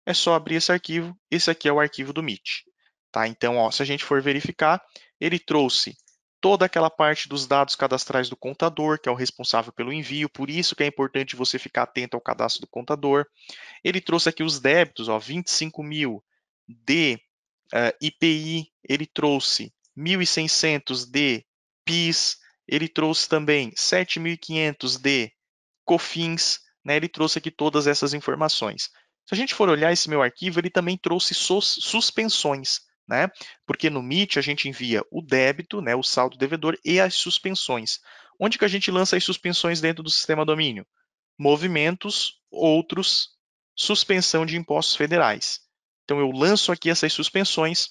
É só abrir esse arquivo. Esse aqui é o arquivo do MIT. Tá? Então, ó, se a gente for verificar, ele trouxe toda aquela parte dos dados cadastrais do contador, que é o responsável pelo envio, por isso que é importante você ficar atento ao cadastro do contador. Ele trouxe aqui os débitos, ó, 25 mil de IPI, ele trouxe 1.600 de PIS, ele trouxe também 7.500 de COFINS, né? Ele trouxe aqui todas essas informações. Se a gente for olhar esse meu arquivo, ele também trouxe suspensões, né? Porque no MIT a gente envia o débito, né, o saldo devedor e as suspensões. Onde que a gente lança as suspensões dentro do sistema domínio? Movimentos, outros, suspensão de impostos federais. Então eu lanço aqui essas suspensões,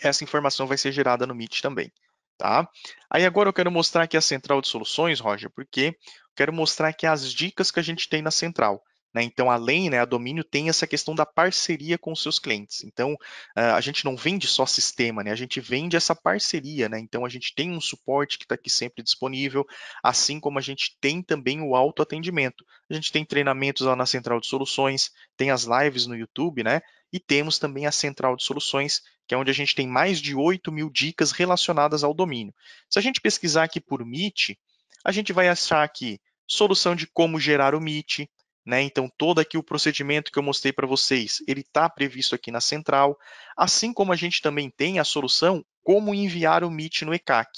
essa informação vai ser gerada no MIT também. Tá? Aí agora eu quero mostrar aqui a central de soluções, Roger, porque eu quero mostrar aqui as dicas que a gente tem na central. Né? Então, além, né, a Domínio tem essa questão da parceria com os seus clientes. Então, a gente não vende só sistema, né? A gente vende essa parceria. Né? Então, a gente tem um suporte que está aqui sempre disponível, assim como a gente tem também o autoatendimento. A gente tem treinamentos lá na central de soluções, tem as lives no YouTube, né? E temos também a central de soluções, que é onde a gente tem mais de 8.000 dicas relacionadas ao domínio. Se a gente pesquisar aqui por MIT, a gente vai achar aqui solução de como gerar o MIT, né? Então, todo aqui o procedimento que eu mostrei para vocês, ele está previsto aqui na central, assim como a gente também tem a solução como enviar o MIT no ECAC.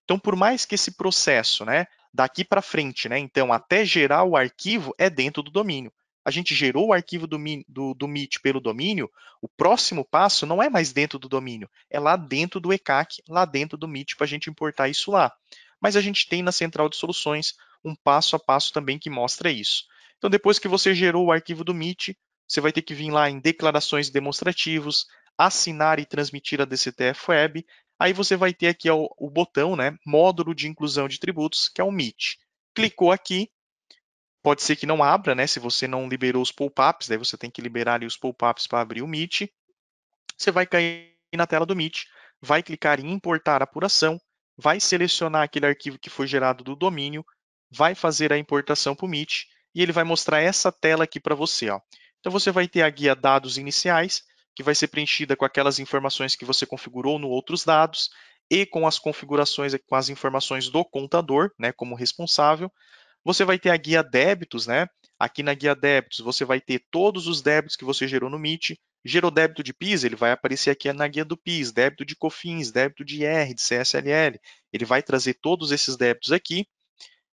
Então, por mais que esse processo, né, daqui para frente, né, então até gerar o arquivo é dentro do domínio. A gente gerou o arquivo do MIT pelo domínio, o próximo passo não é mais dentro do domínio, é lá dentro do ECAC, lá dentro do MIT, para a gente importar isso lá. Mas a gente tem na central de soluções um passo a passo também que mostra isso. Então, depois que você gerou o arquivo do MIT, você vai ter que vir lá em declarações e demonstrativos, assinar e transmitir a DCTF Web. Aí você vai ter aqui o botão, né, módulo de inclusão de tributos, que é o MIT. Clicou aqui, pode ser que não abra, né? Se você não liberou os pop-ups, daí você tem que liberar ali os pop-ups para abrir o Meet. Você vai cair na tela do Meet, vai clicar em importar apuração, vai selecionar aquele arquivo que foi gerado do domínio, vai fazer a importação para o Meet e ele vai mostrar essa tela aqui para você, ó. Então você vai ter a guia dados iniciais, que vai ser preenchida com aquelas informações que você configurou no outros dados e com as configurações, com as informações do contador, né, como responsável. Você vai ter a guia débitos, né? Aqui na guia débitos, você vai ter todos os débitos que você gerou no MIT. Gerou débito de PIS, ele vai aparecer aqui na guia do PIS, débito de COFINS, débito de IR, de CSLL. Ele vai trazer todos esses débitos aqui.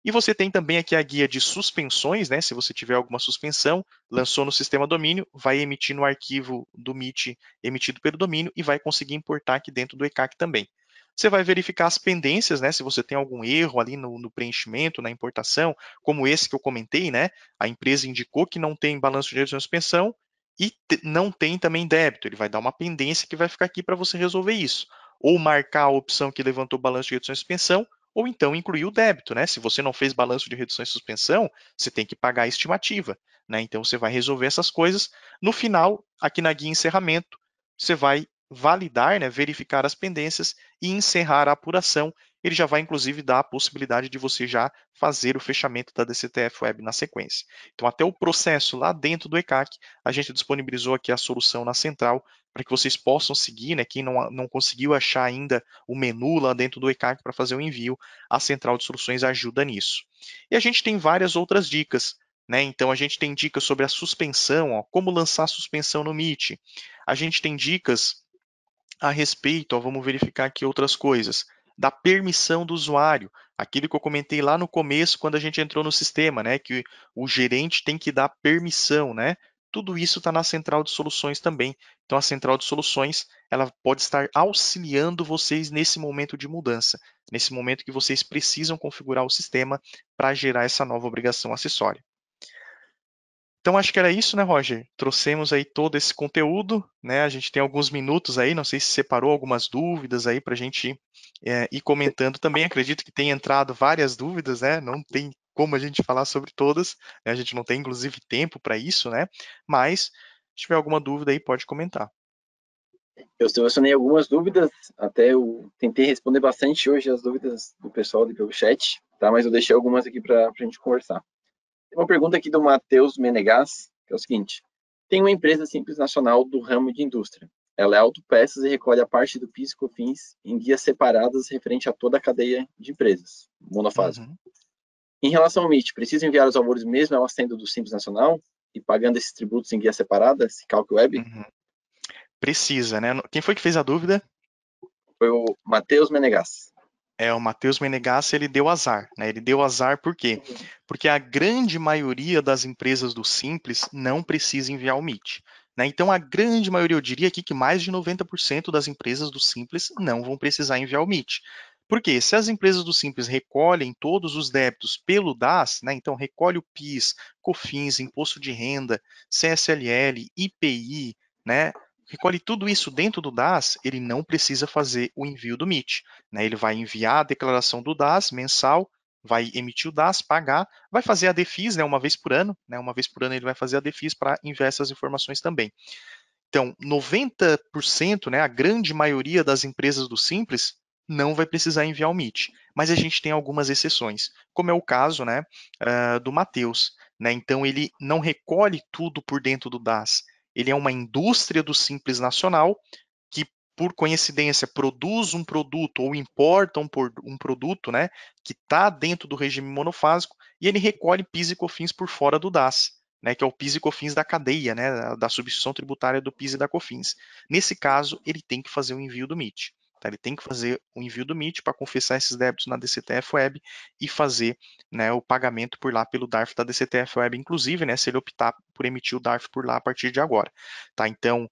E você tem também aqui a guia de suspensões, né? Se você tiver alguma suspensão, lançou no sistema domínio, vai emitir no arquivo do MIT emitido pelo domínio e vai conseguir importar aqui dentro do ECAC também. Você vai verificar as pendências, né? Se você tem algum erro ali no preenchimento, na importação, como esse que eu comentei, né? A empresa indicou que não tem balanço de redução de suspensão e não tem também débito. Ele vai dar uma pendência que vai ficar aqui para você resolver isso. Ou marcar a opção que levantou balanço de redução de suspensão, ou então incluir o débito, né? Se você não fez balanço de redução e suspensão, você tem que pagar a estimativa, né? Então você vai resolver essas coisas. No final, aqui na guia encerramento, você vai validar, né, verificar as pendências e encerrar a apuração. Ele já vai, inclusive, dar a possibilidade de você já fazer o fechamento da DCTF Web na sequência. Então, até o processo lá dentro do ECAC, a gente disponibilizou aqui a solução na central para que vocês possam seguir, né? Quem não conseguiu achar ainda o menu lá dentro do ECAC para fazer o envio, a central de soluções ajuda nisso. E a gente tem várias outras dicas. Né? Então, a gente tem dicas sobre a suspensão, ó, como lançar a suspensão no MIT. A gente tem dicas a respeito, ó, vamos verificar aqui outras coisas, da permissão do usuário, aquilo que eu comentei lá no começo, quando a gente entrou no sistema, né, que o gerente tem que dar permissão, né? Tudo isso está na central de soluções também. Então, a central de soluções, ela pode estar auxiliando vocês nesse momento de mudança, nesse momento que vocês precisam configurar o sistema para gerar essa nova obrigação acessória. Então, acho que era isso, né, Roger? Trouxemos aí todo esse conteúdo, né? A gente tem alguns minutos aí, não sei se separou algumas dúvidas aí para a gente ir comentando também. Acredito que tem entrado várias dúvidas, né? Não tem como a gente falar sobre todas, né? A gente não tem, inclusive, tempo para isso, né? Mas, se tiver alguma dúvida aí, pode comentar. Eu selecionei algumas dúvidas, até eu tentei responder bastante hoje as dúvidas do pessoal ali pelo chat, tá? Mas eu deixei algumas aqui para a gente conversar. Tem uma pergunta aqui do Matheus Menegas, que é o seguinte: tem uma empresa simples nacional do ramo de indústria. ela é autopeças e recolhe a parte do PIS e COFINS em guias separadas referente a toda a cadeia de empresas, monofásico. Uhum. Em relação ao MIT, precisa enviar os valores mesmo ela sendo do Simples Nacional e pagando esses tributos em guia separada, esse cálculo web? Uhum. Precisa, né? Quem foi que fez a dúvida? Foi o Matheus Menegas. O Matheus Menegassi, ele deu azar, né? Ele deu azar por quê? Porque a grande maioria das empresas do Simples não precisa enviar o MIT, né? Então, a grande maioria, eu diria aqui que mais de 90% das empresas do Simples não vão precisar enviar o MIT. Por quê? Se as empresas do Simples recolhem todos os débitos pelo DAS, né? Então, recolhe o PIS, COFINS, Imposto de Renda, CSLL, IPI, né? Recolhe tudo isso dentro do DAS, ele não precisa fazer o envio do MIT. Né? Ele vai enviar a declaração do DAS mensal, vai emitir o DAS, pagar, vai fazer a DEFIS, né, uma vez por ano, né, uma vez por ano ele vai fazer a DEFIS para enviar essas informações também. Então, 90%, né, a grande maioria das empresas do Simples não vai precisar enviar o MIT, mas a gente tem algumas exceções, como é o caso, né, do Matheus, né, então ele não recolhe tudo por dentro do DAS, ele é uma indústria do Simples Nacional, que por coincidência produz um produto ou importa um produto, né, que está dentro do regime monofásico e ele recolhe PIS e COFINS por fora do DAS, né, que é o PIS e COFINS da cadeia, né, da substituição tributária do PIS e da COFINS. Nesse caso, ele tem que fazer o envio do MIT. Tá? Ele tem que fazer o envio do MIT para confessar esses débitos na DCTF Web e fazer, né, o pagamento por lá pelo DARF da DCTF Web, inclusive, né, se ele optar por emitir o DARF por lá a partir de agora. Tá? Então,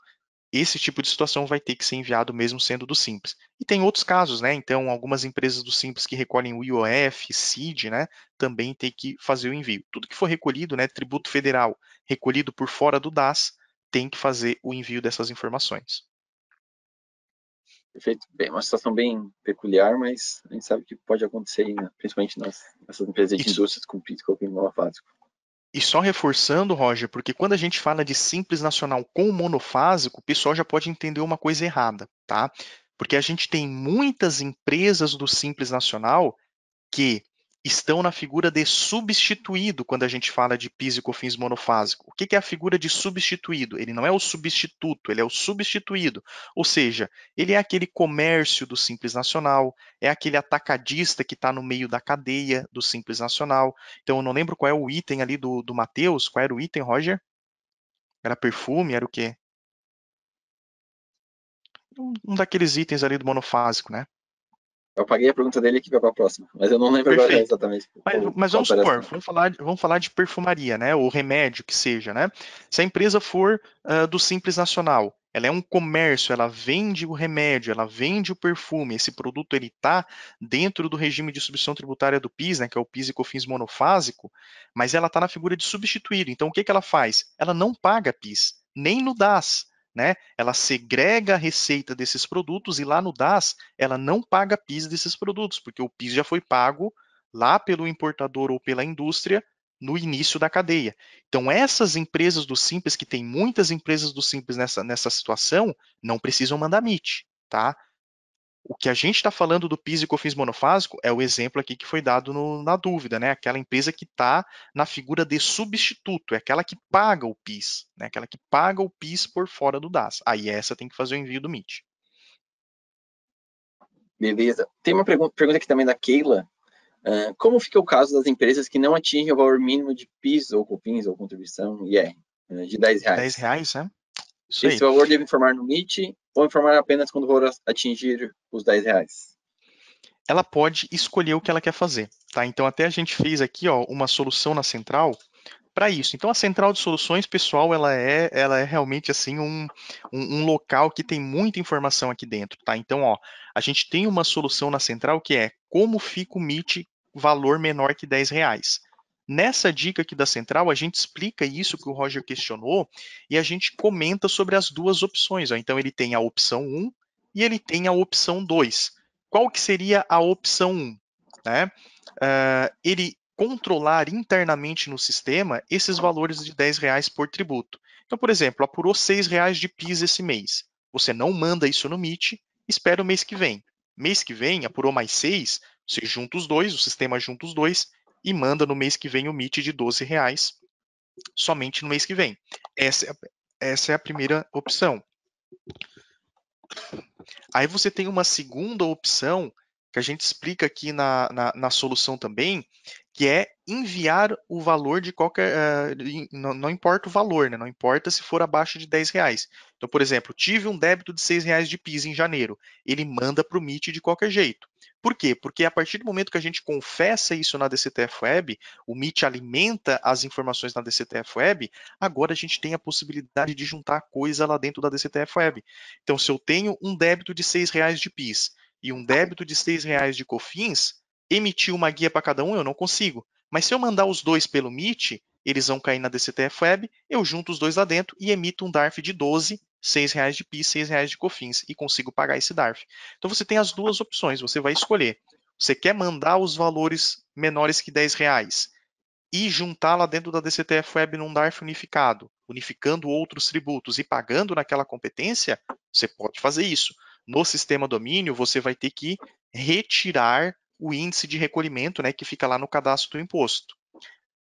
esse tipo de situação vai ter que ser enviado mesmo sendo do Simples. E tem outros casos, né? Então, algumas empresas do Simples que recolhem o IOF, CID, né? Também tem que fazer o envio. Tudo que for recolhido, né? Tributo federal recolhido por fora do DAS, tem que fazer o envio dessas informações. Perfeito. Bem, uma situação bem peculiar, mas a gente sabe que pode acontecer, né? Principalmente nessas empresas de Isso. indústrias com PIS/COFINS monofásico. E só reforçando, Roger, porque quando a gente fala de Simples Nacional com monofásico, o pessoal já pode entender uma coisa errada, tá? Porque a gente tem muitas empresas do Simples Nacional que estão na figura de substituído quando a gente fala de PIS e COFINS monofásico. O que é a figura de substituído? Ele não é o substituto, ele é o substituído. Ou seja, ele é aquele comércio do Simples Nacional, é aquele atacadista que está no meio da cadeia do Simples Nacional. Então, eu não lembro qual é o item ali do Matheus. Qual era o item, Roger? Era perfume? Era o quê? Um daqueles itens ali do monofásico, né? Eu apaguei a pergunta dele aqui para a próxima, mas eu não lembro agora Perfeito. exatamente Mas qual vamos supor, operação. vamos falar de perfumaria, né? Ou remédio que seja, né? Se a empresa for do Simples Nacional, ela é um comércio, ela vende o remédio, ela vende o perfume, esse produto ele está dentro do regime de substituição tributária do PIS, né? Que é o PIS e COFINS monofásico, mas ela está na figura de substituído. Então, o que ela faz? Ela não paga PIS, nem no DAS. Né? Ela segrega a receita desses produtos e lá no DAS ela não paga PIS desses produtos, porque o PIS já foi pago lá pelo importador ou pela indústria no início da cadeia. Então, essas empresas do Simples, que tem muitas empresas do Simples nessa situação, não precisam mandar MIT, tá? O que a gente está falando do PIS e COFINS monofásico é o exemplo aqui que foi dado na dúvida, né? Aquela empresa que está na figura de substituto, é aquela que paga o PIS, né? Aquela que paga o PIS por fora do DAS. Aí essa tem que fazer o envio do MIT. Beleza. Tem uma pergunta aqui também da Keila. Como fica o caso das empresas que não atingem o valor mínimo de PIS ou COFINS ou contribuição IR de R$10? R$10, né? Isso Esse aí. valor deve informar no MIT ou informar apenas quando for atingir os R$10? Ela pode escolher o que ela quer fazer, tá? Então até a gente fez aqui, ó, uma solução na central para isso. Então a central de soluções, pessoal, ela é realmente assim um local que tem muita informação aqui dentro, tá? Então, ó, a gente tem uma solução na central que é como fica o MIT valor menor que R$10. Nessa dica aqui da central, a gente explica isso que o Roger questionou e a gente comenta sobre as duas opções. Ó. Então ele tem a opção 1 e ele tem a opção 2. Qual que seria a opção 1? Né? Ele controlar internamente no sistema esses valores de R$10 por tributo. Então, por exemplo, apurou R$6 de PIS esse mês. Você não manda isso no MIT, espera o mês que vem. Mês que vem, apurou mais 6, você junta os dois, o sistema junta os dois e manda no mês que vem o MIT de R$12 somente no mês que vem. Essa é a primeira opção. Aí você tem uma segunda opção, que a gente explica aqui na solução também, que é enviar o valor de qualquer. Não importa o valor, né? Não importa se for abaixo de R$ 10. Então, por exemplo, tive um débito de R$ 6 de PIS em janeiro. Ele manda para o MIT de qualquer jeito. Por quê? Porque a partir do momento que a gente confessa isso na DCTF Web, o MIT alimenta as informações na DCTF Web, agora a gente tem a possibilidade de juntar coisa lá dentro da DCTF Web. Então, se eu tenho um débito de R$ 6 de PIS e um débito de R$ 6 de COFINS, emitir uma guia para cada um eu não consigo. Mas se eu mandar os dois pelo MIT, eles vão cair na DCTF Web, eu junto os dois lá dentro e emito um DARF de 12, R$ 6 de PIS, R$ 6 de COFINS e consigo pagar esse DARF. Então você tem as duas opções, você vai escolher. Você quer mandar os valores menores que R$ 10 e juntar lá dentro da DCTF Web num DARF unificado, unificando outros tributos e pagando naquela competência, você pode fazer isso. No sistema domínio, você vai ter que retirar o índice de recolhimento, né, que fica lá no cadastro do imposto.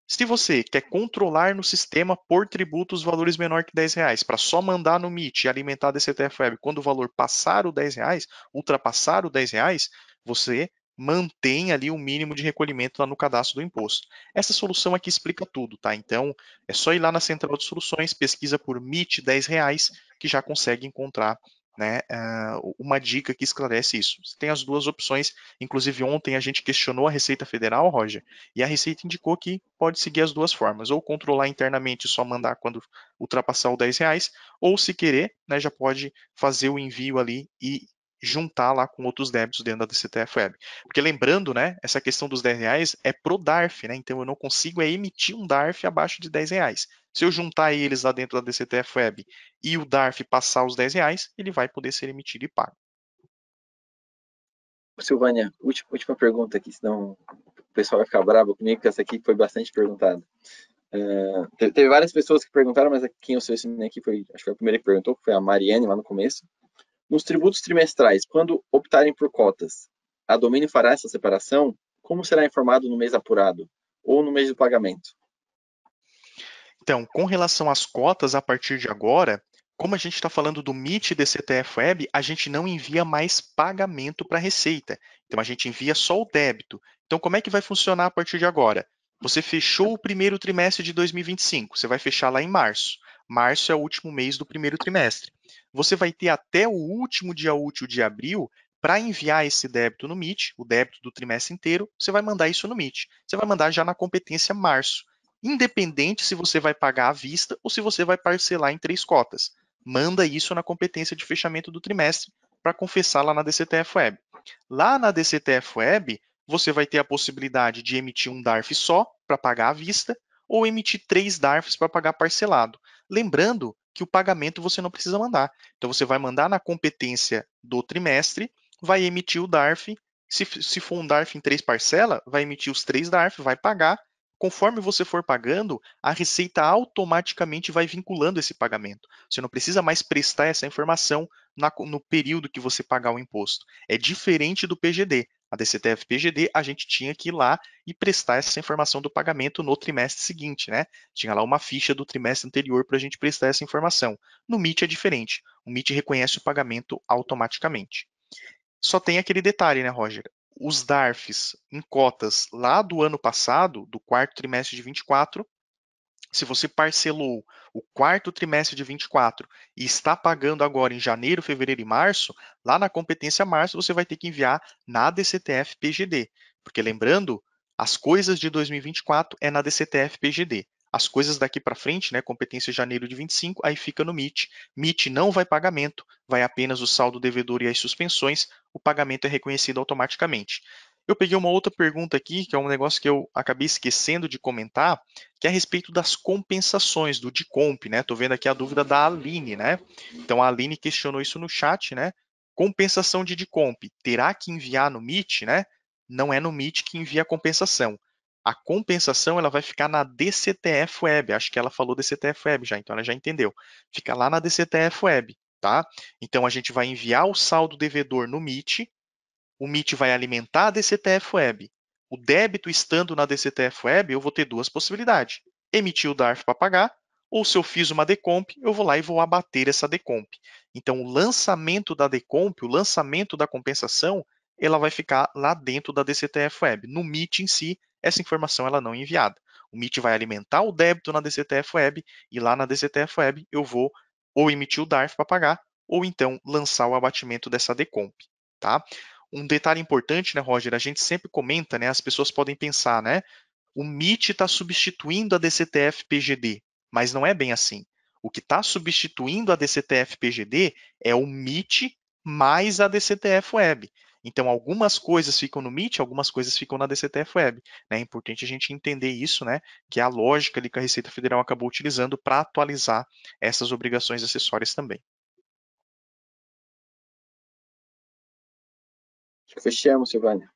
Se você quer controlar no sistema por tributo os valores menores que R$ 10, para só mandar no MIT e alimentar a DCTF Web quando o valor passar o R$ 10, ultrapassar o R$ 10, você mantém ali o mínimo de recolhimento lá no cadastro do imposto. Essa solução aqui explica tudo, tá? Então, é só ir lá na central de soluções, pesquisa por MIT R$ 10, que já consegue encontrar, né, uma dica que esclarece isso. Você tem as duas opções, inclusive ontem a gente questionou a Receita Federal, Roger, e a Receita indicou que pode seguir as duas formas, ou controlar internamente e só mandar quando ultrapassar o R$ 10, ou se querer, né, já pode fazer o envio ali e juntar lá com outros débitos dentro da DCTF Web. Porque lembrando, né, essa questão dos R$ 10 é pro DARF, né, então eu não consigo emitir um DARF abaixo de R$ 10. Se eu juntar eles lá dentro da DCTF Web e o DARF passar os R$ 10, ele vai poder ser emitido e pago. Silvânia, última pergunta aqui, senão o pessoal vai ficar bravo comigo, que essa aqui foi bastante perguntada. Teve várias pessoas que perguntaram, mas quem eu selecionei aqui foi, acho que foi a primeira que perguntou, que foi a Mariane lá no começo. Nos tributos trimestrais, quando optarem por cotas, a Domínio fará essa separação? Como será informado no mês apurado? Ou no mês do pagamento? Então, com relação às cotas, a partir de agora, como a gente está falando do MIT e DCTF Web, a gente não envia mais pagamento para a Receita. Então, a gente envia só o débito. Então, como é que vai funcionar a partir de agora? Você fechou o primeiro trimestre de 2025, você vai fechar lá em março. Março é o último mês do primeiro trimestre. Você vai ter até o último dia útil de abril para enviar esse débito no MIT, o débito do trimestre inteiro, você vai mandar isso no MIT. Você vai mandar já na competência março, independente se você vai pagar à vista ou se você vai parcelar em 3 cotas. Manda isso na competência de fechamento do trimestre para confessar lá na DCTF Web. Lá na DCTF Web, você vai ter a possibilidade de emitir um DARF só para pagar à vista ou emitir 3 DARFs para pagar parcelado. Lembrando que o pagamento você não precisa mandar. Então você vai mandar na competência do trimestre, vai emitir o DARF. Se for um DARF em 3 parcelas, vai emitir os 3 DARF, vai pagar. Conforme você for pagando, a Receita automaticamente vai vinculando esse pagamento. Você não precisa mais prestar essa informação no período que você pagar o imposto. É diferente do PGD. A DCTF PGD, a gente tinha que ir lá e prestar essa informação do pagamento no trimestre seguinte, né? Tinha lá uma ficha do trimestre anterior para a gente prestar essa informação. No MIT é diferente. O MIT reconhece o pagamento automaticamente. Só tem aquele detalhe, né, Roger? Os DARFs em cotas lá do ano passado, do quarto trimestre de 24, se você parcelou o quarto trimestre de 24 e está pagando agora em janeiro, fevereiro e março, lá na competência março você vai ter que enviar na DCTF PGD. Porque lembrando, as coisas de 2024 é na DCTF PGD. As coisas daqui para frente, né, competência janeiro de 25, aí fica no MIT. MIT não vai pagamento, vai apenas o saldo devedor e as suspensões, o pagamento é reconhecido automaticamente. Eu peguei uma outra pergunta aqui, que é um negócio que eu acabei esquecendo de comentar, que é a respeito das compensações do DICOMP, né? Estou vendo aqui a dúvida da Aline, né? Então a Aline questionou isso no chat, né? Compensação de DICOMP, terá que enviar no MIT, né? Não é no MIT que envia a compensação. A compensação ela vai ficar na DCTF Web. Acho que ela falou DCTF Web já, então ela já entendeu. Fica lá na DCTF Web, tá? Então a gente vai enviar o saldo devedor no MIT. O MIT vai alimentar a DCTF Web. O débito estando na DCTF Web, eu vou ter duas possibilidades. Emitir o DARF para pagar ou se eu fiz uma decomp, eu vou lá e vou abater essa decomp. Então, o lançamento da decomp, o lançamento da compensação, ela vai ficar lá dentro da DCTF Web. No Meet em si, essa informação ela não é enviada. O Meet vai alimentar o débito na DCTF Web e lá na DCTF Web eu vou ou emitir o DARF para pagar ou então lançar o abatimento dessa decomp, tá? Um detalhe importante, né, Roger, a gente sempre comenta, né, as pessoas podem pensar, né, o MIT está substituindo a DCTF PGD, mas não é bem assim. O que está substituindo a DCTF PGD é o MIT mais a DCTF Web. Então, algumas coisas ficam no MIT, algumas coisas ficam na DCTF Web. É importante a gente entender isso, né? Que é a lógica ali que a Receita Federal acabou utilizando para atualizar essas obrigações acessórias também. Fechamos, Silvânia.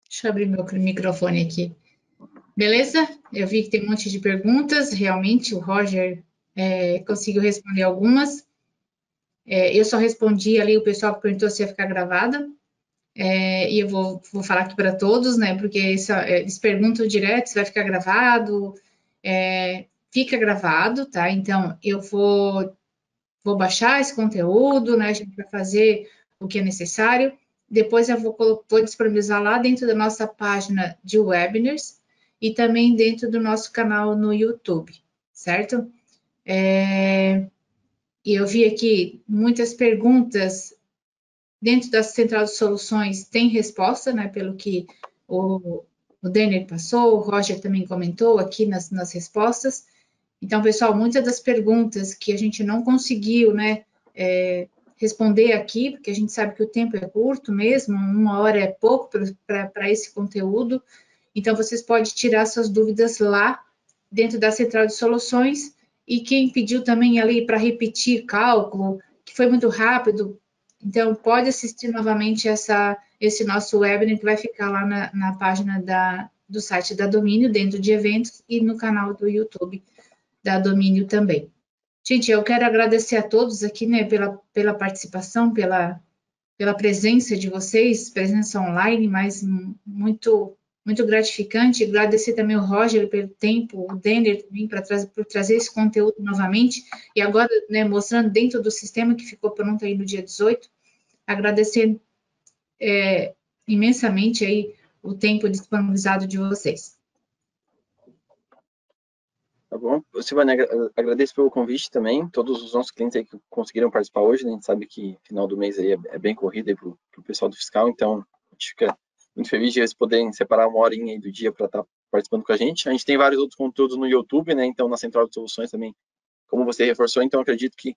Deixa eu abrir meu microfone aqui. Beleza? Eu vi que tem um monte de perguntas. Realmente, o Roger conseguiu responder algumas. Eu só respondi ali o pessoal que perguntou se ia ficar gravada. E eu vou falar aqui para todos, né? Porque eles perguntam direto se vai ficar gravado. Fica gravado, tá? Então, eu vou baixar esse conteúdo, né? A gente vai fazer o que é necessário. Depois eu vou disponibilizar lá dentro da nossa página de webinars e também dentro do nosso canal no YouTube, certo? E eu vi aqui muitas perguntas dentro da Central de Soluções, tem resposta, né? Pelo que o Denner passou, o Roger também comentou aqui nas respostas. Então, pessoal, muitas das perguntas que a gente não conseguiu, né, responder aqui, porque a gente sabe que o tempo é curto mesmo, 1 hora é pouco para esse conteúdo. Então, vocês podem tirar suas dúvidas lá dentro da Central de Soluções. E quem pediu também ali para repetir cálculo, que foi muito rápido, então pode assistir novamente esse nosso webinar que vai ficar lá na página do site da Domínio, dentro de eventos e no canal do YouTube da Domínio também. Gente, eu quero agradecer a todos aqui, né, pela participação, pela presença de vocês, presença online, mas muito gratificante. Agradecer também o Roger pelo tempo, o Denner também por trazer esse conteúdo novamente, e agora, né, mostrando dentro do sistema que ficou pronto aí no dia 18. Agradecer imensamente aí o tempo disponibilizado de vocês. Tá bom? Silvânia, agradeço pelo convite também, todos os nossos clientes aí que conseguiram participar hoje, né? A gente sabe que final do mês aí é bem corrido aí pro pessoal do fiscal, então a gente fica muito feliz de eles poderem separar 1 horinha aí do dia para estar participando com a gente. A gente tem vários outros conteúdos no YouTube, né? Então na Central de Soluções também, como você reforçou, então acredito que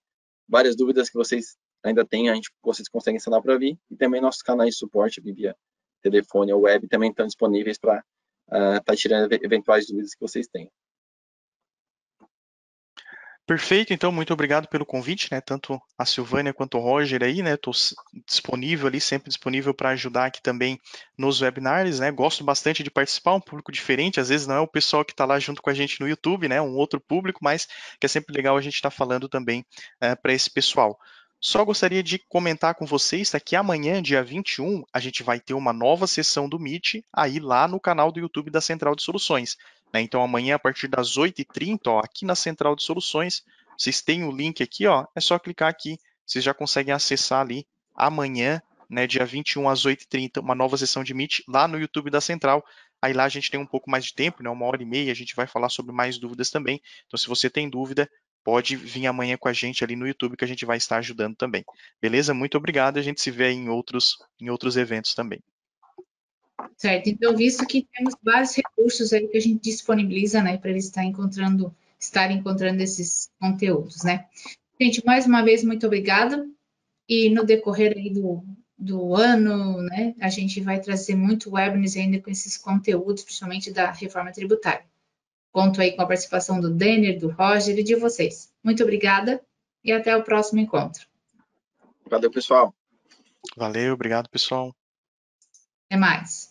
várias dúvidas que vocês ainda têm, vocês conseguem sanar para vir, e também nossos canais de suporte via telefone ou web também estão disponíveis para estar tirando eventuais dúvidas que vocês tenham. Perfeito, então, muito obrigado pelo convite, né? Tanto a Silvânia quanto o Roger aí, né? Estou disponível ali, sempre disponível para ajudar aqui também nos webinars, né? Gosto bastante de participar, um público diferente, às vezes não é o pessoal que está lá junto com a gente no YouTube, né? Um outro público, mas que é sempre legal a gente estar falando também para esse pessoal. Só gostaria de comentar com vocês que amanhã, dia 21, a gente vai ter uma nova sessão do Meet aí lá no canal do YouTube da Central de Soluções. Então, amanhã, a partir das 8h30, aqui na Central de Soluções, vocês têm o link aqui, é só clicar aqui, vocês já conseguem acessar ali amanhã, né, dia 21 às 8h30, uma nova sessão de Meet lá no YouTube da Central. Aí lá a gente tem um pouco mais de tempo, né, 1 hora e meia, a gente vai falar sobre mais dúvidas também. Então, se você tem dúvida, pode vir amanhã com a gente ali no YouTube que a gente vai estar ajudando também. Beleza? Muito obrigado, a gente se vê em outros eventos também. Certo, então, visto que temos vários recursos aí que a gente disponibiliza, né, para eles estar encontrando esses conteúdos, né. Gente, mais uma vez, muito obrigada, e no decorrer aí do ano, né, a gente vai trazer muito webinars ainda com esses conteúdos, principalmente da reforma tributária. Conto aí com a participação do Denner, do Roger e de vocês. Muito obrigada e até o próximo encontro. Valeu, pessoal. Valeu, obrigado, pessoal. Até mais.